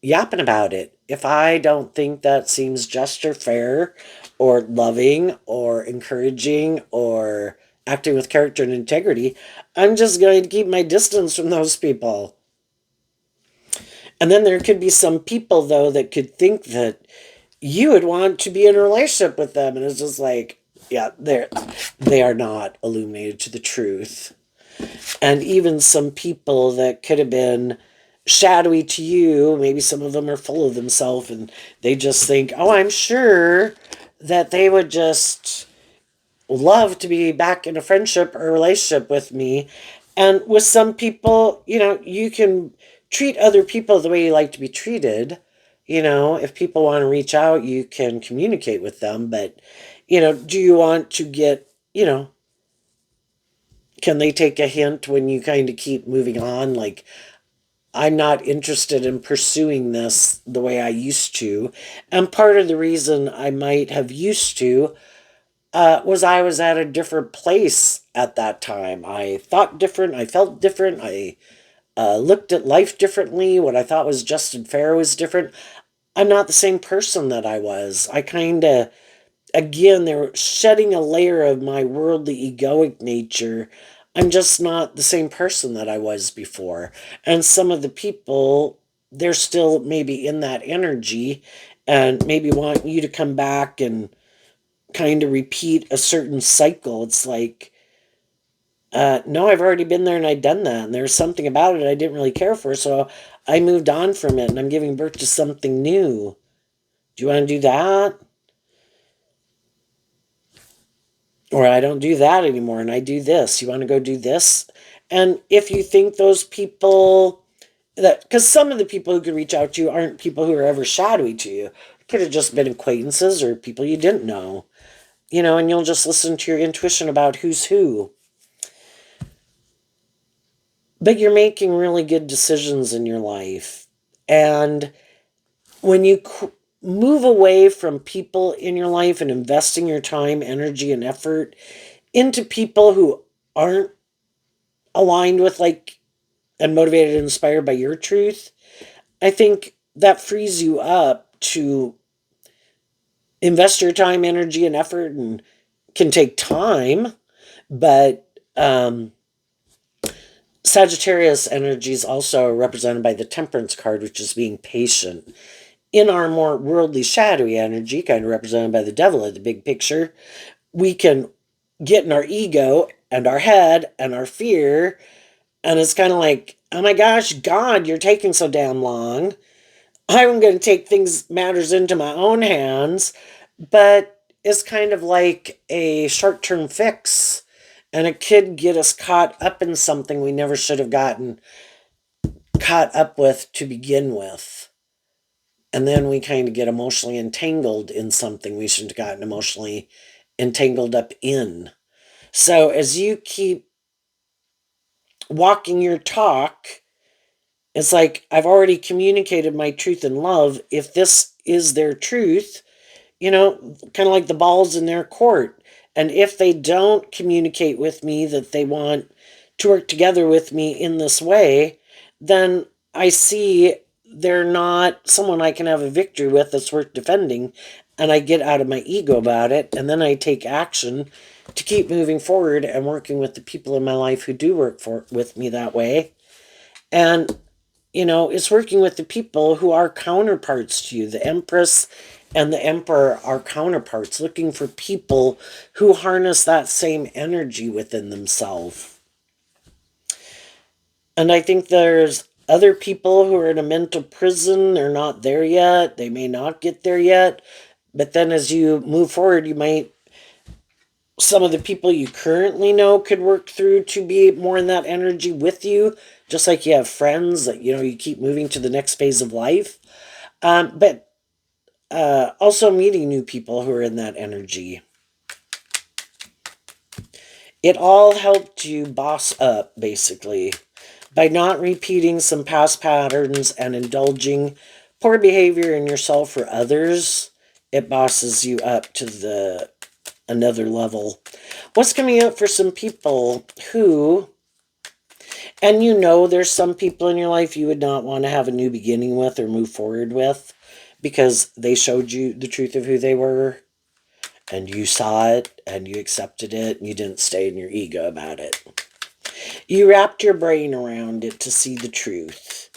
yapping about it. If I don't think that seems just or fair or loving or encouraging or acting with character and integrity, I'm just going to keep my distance from those people. And then there could be some people, though, that could think that you would want to be in a relationship with them. And it's just like, yeah, they are not illuminated to the truth. And even some people that could have been shadowy to you. Maybe some of them are full of themselves and they just think, oh, I'm sure that they would just love to be back in a friendship or a relationship with me. And with some people, you can treat other people the way you like to be treated. If people want to reach out, you can communicate with them. But, do you want to get, can they take a hint when you kind of keep moving on? Like, I'm not interested in pursuing this the way I used to. And part of the reason I might have used to was I was at a different place at that time. I thought different. I felt different. I looked at life differently. What I thought was just and fair was different. I'm not the same person that I was. I kind of, again, they're shedding a layer of my worldly egoic nature. I'm just not the same person that I was before. And some of the people, they're still maybe in that energy and maybe want you to come back and kind of repeat a certain cycle. It's like, no, I've already been there and I'd done that. And there's something about it I didn't really care for. So I moved on from it and I'm giving birth to something new. Do you want to do that? Or I don't do that anymore and I do this. You want to go do this? And if you think those people that, because some of the people who could reach out to you aren't people who are ever shadowy to you, it could have just been acquaintances or people you didn't know, and you'll just listen to your intuition about who's who. But you're making really good decisions in your life. And when you move away from people in your life and investing your time, energy, and effort into people who aren't aligned with and motivated and inspired by your truth, I think that frees you up to invest your time, energy, and effort, and can take time, but Sagittarius energy is also represented by the Temperance card, which is being patient. In our more worldly, shadowy energy, kind of represented by the Devil at the big picture, we can get in our ego and our head and our fear, and it's kind of like, oh my gosh, God, you're taking so damn long. I'm going to take matters into my own hands, but it's kind of like a short-term fix, and it could get us caught up in something we never should have gotten caught up with to begin with. And then we kind of get emotionally entangled in something we shouldn't have gotten emotionally entangled up in. So as you keep walking your talk, it's like, I've already communicated my truth and love. If this is their truth, kind of like the ball's in their court. And if they don't communicate with me that they want to work together with me in this way, then I see they're not someone I can have a victory with that's worth defending. And I get out of my ego about it. And then I take action to keep moving forward and working with the people in my life who do work with me that way. And it's working with the people who are counterparts to you. The Empress and the Emperor are counterparts, looking for people who harness that same energy within themselves. And I think there's other people who are in a mental prison. They're not there yet. They may not get there yet. But then as you move forward, some of the people you currently know could work through to be more in that energy with you, just like you have friends that, you keep moving to the next phase of life. But also meeting new people who are in that energy. It all helped you boss up, basically. By not repeating some past patterns and indulging poor behavior in yourself or others, it bosses you up to another level. What's coming up for some people who, and there's some people in your life you would not want to have a new beginning with or move forward with because they showed you the truth of who they were and you saw it and you accepted it and you didn't stay in your ego about it. You wrapped your brain around it to see the truth.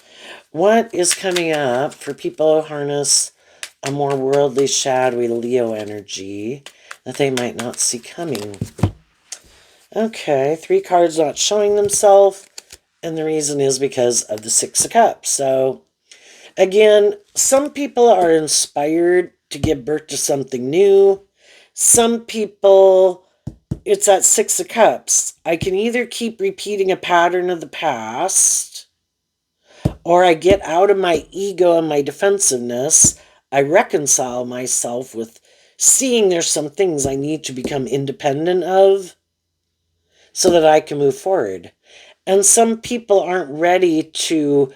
What is coming up for people who harness a more worldly, shadowy Leo energy that they might not see coming? Okay, 3 cards not showing themselves. And the reason is because of the Six of Cups. So, again, some people are inspired to give birth to something new. Some people, it's that Six of Cups. I can either keep repeating a pattern of the past, or I get out of my ego and my defensiveness. I reconcile myself with seeing there's some things I need to become independent of so that I can move forward. And some people aren't ready to,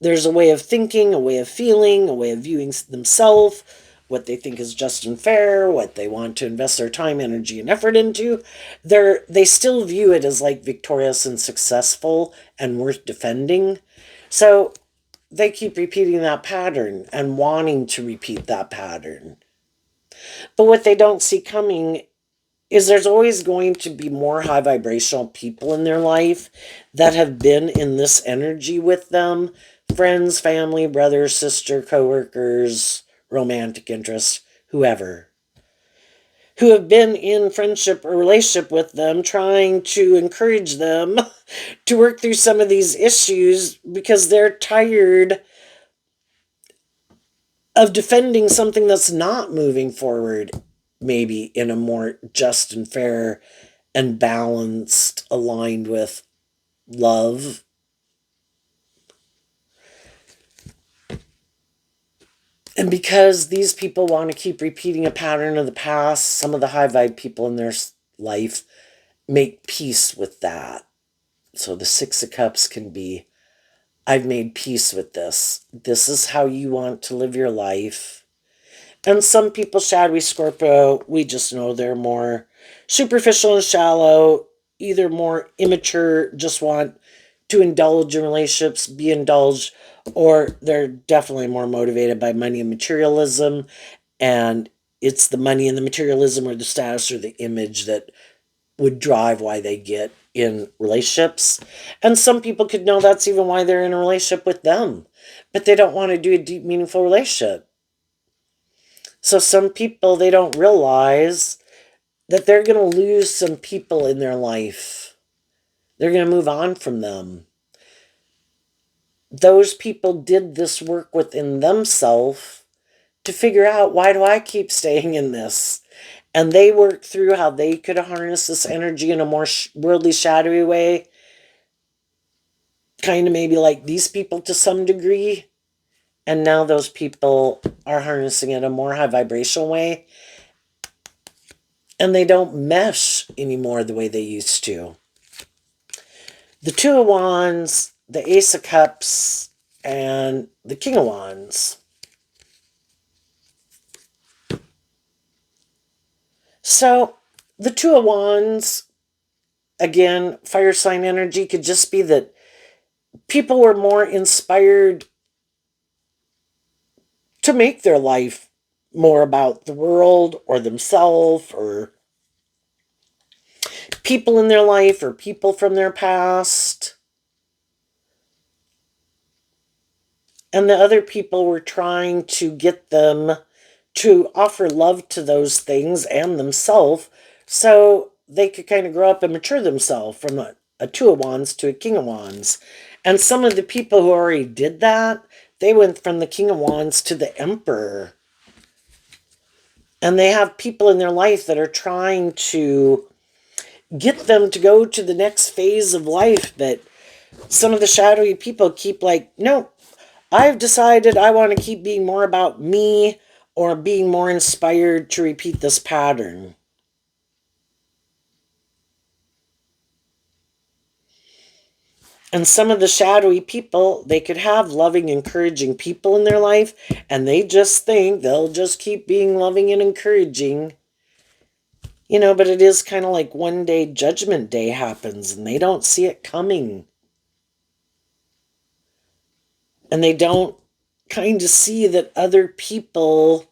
there's a way of thinking, a way of feeling, a way of viewing themselves, what they think is just and fair, what they want to invest their time, energy, and effort into. They still view it as like victorious and successful and worth defending. So they keep repeating that pattern and wanting to repeat that pattern. But what they don't see coming is there's always going to be more high vibrational people in their life that have been in this energy with them, friends, family, brother, sister, coworkers, romantic interests, whoever, who have been in friendship or relationship with them, trying to encourage them to work through some of these issues because they're tired of defending something that's not moving forward, maybe in a more just and fair and balanced, aligned with love. And because these people want to keep repeating a pattern of the past, some of the high vibe people in their life make peace with that. So the Six of Cups can be, I've made peace with this. This is how you want to live your life. And some people, shadowy Scorpio, we just know they're more superficial and shallow, either more immature, just want to indulge in relationships, be indulged, or they're definitely more motivated by money and materialism. And it's the money and the materialism or the status or the image that would drive why they get in relationships. And some people could know that's even why they're in a relationship with them, but they don't want to do a deep, meaningful relationship. So some people, they don't realize that they're going to lose some people in their life. They're going to move on from them. Those people did this work within themselves to figure out, why do I keep staying in this? And they worked through how they could harness this energy in a more worldly, shadowy way. Kind of maybe like these people to some degree. And now those people are harnessing it in a more high vibrational way. And they don't mesh anymore the way they used to. The Two of Wands, the Ace of Cups, and the King of Wands. So the Two of Wands, again, fire sign energy, could just be that people were more inspired to make their life more about the world or themselves or people in their life or people from their past. And the other people were trying to get them to offer love to those things and themselves so they could kind of grow up and mature themselves from a Two of Wands to a King of Wands. And some of the people who already did that, they went from the King of Wands to the Emperor. And they have people in their life that are trying to get them to go to the next phase of life. But some of the shadowy people keep like, no, I've decided I want to keep being more about me or being more inspired to repeat this pattern. And some of the shadowy people, they could have loving, encouraging people in their life, and they just think they'll just keep being loving and encouraging. You know, but it is kind of like one day Judgment Day happens, and they don't see it coming. And they don't kind of see that other people,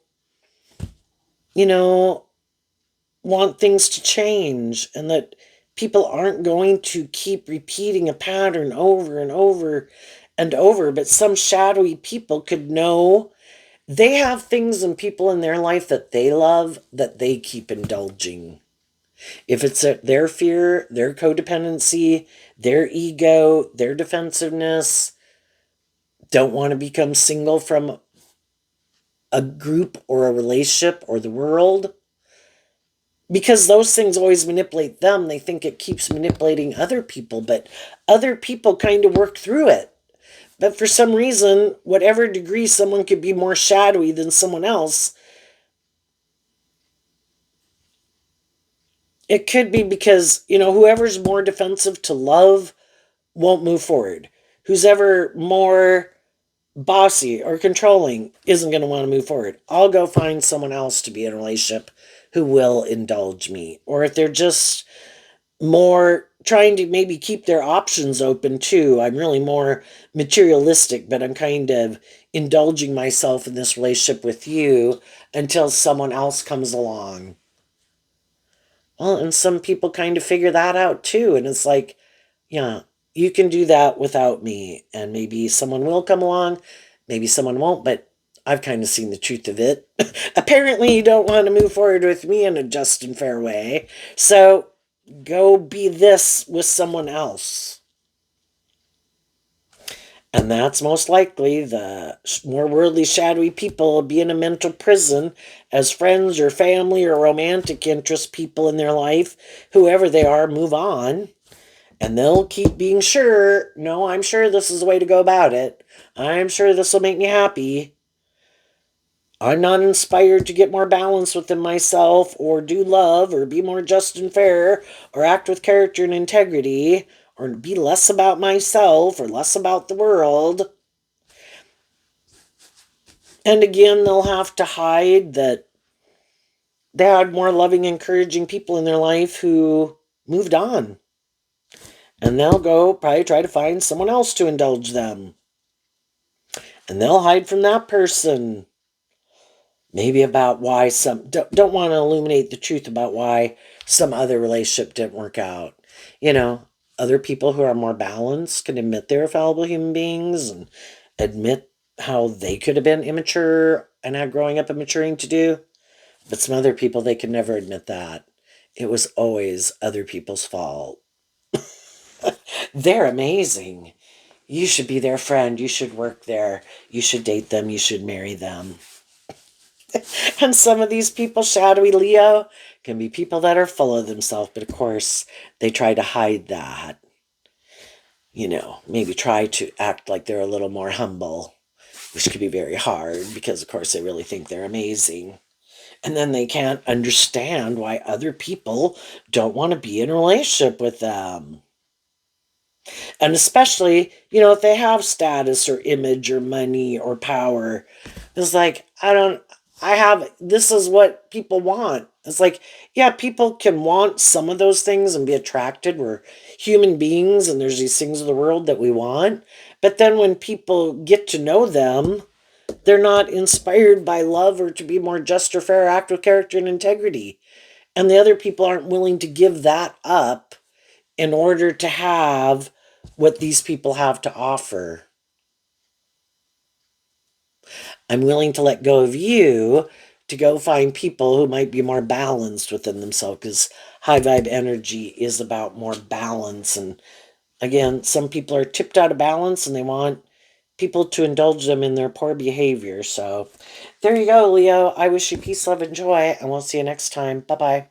you know, want things to change, and that people aren't going to keep repeating a pattern over and over and over. But some shadowy people could know they have things and people in their life that they love that they keep indulging. If it's their fear, their codependency, their ego, their defensiveness, don't want to become single from a group or a relationship or the world, because those things always manipulate them, they think it keeps manipulating other people, but other people kind of work through it. But for some reason, whatever degree someone could be more shadowy than someone else, it could be because, whoever's more defensive to love won't move forward. Who's ever more bossy or controlling isn't going to want to move forward. I'll go find someone else to be in a relationship who will indulge me. Or if they're just more trying to maybe keep their options open too. I'm really more materialistic, but I'm kind of indulging myself in this relationship with you until someone else comes along. Well, and some people kind of figure that out too. And it's like, yeah, you can do that without me. And maybe someone will come along, maybe someone won't, but I've kind of seen the truth of it. Apparently, you don't want to move forward with me in a just and fair way. So go be this with someone else. And that's most likely the more worldly, shadowy people will be in a mental prison as friends or family or romantic interest people in their life, whoever they are, move on. And they'll keep being sure, no, I'm sure this is the way to go about it. I'm sure this will make me happy. I'm not inspired to get more balance within myself or do love or be more just and fair or act with character and integrity or be less about myself or less about the world. And again, they'll have to hide that they had more loving, encouraging people in their life who moved on. And they'll go probably try to find someone else to indulge them. And they'll hide from that person. Maybe about why some don't want to illuminate the truth about why some other relationship didn't work out. Other people who are more balanced can admit they're fallible human beings and admit how they could have been immature and had growing up and maturing to do. But some other people, they can never admit that. It was always other people's fault. They're amazing. You should be their friend. You should work there. You should date them. You should marry them. And some of these people, shadowy Leo, can be people that are full of themselves, but of course, they try to hide that. Maybe try to act like they're a little more humble, which could be very hard because, of course, they really think they're amazing. And then they can't understand why other people don't want to be in a relationship with them. And especially, if they have status or image or money or power, it's like, this is what people want. It's like, yeah, people can want some of those things and be attracted. We're human beings and there's these things of the world that we want. But then when people get to know them, they're not inspired by love or to be more just or fair, act with character and integrity. And the other people aren't willing to give that up in order to have what these people have to offer. I'm willing to let go of you to go find people who might be more balanced within themselves, because high vibe energy is about more balance. And again, some people are tipped out of balance and they want people to indulge them in their poor behavior. So there you go, Leo. I wish you peace, love, and joy, and we'll see you next time. Bye bye.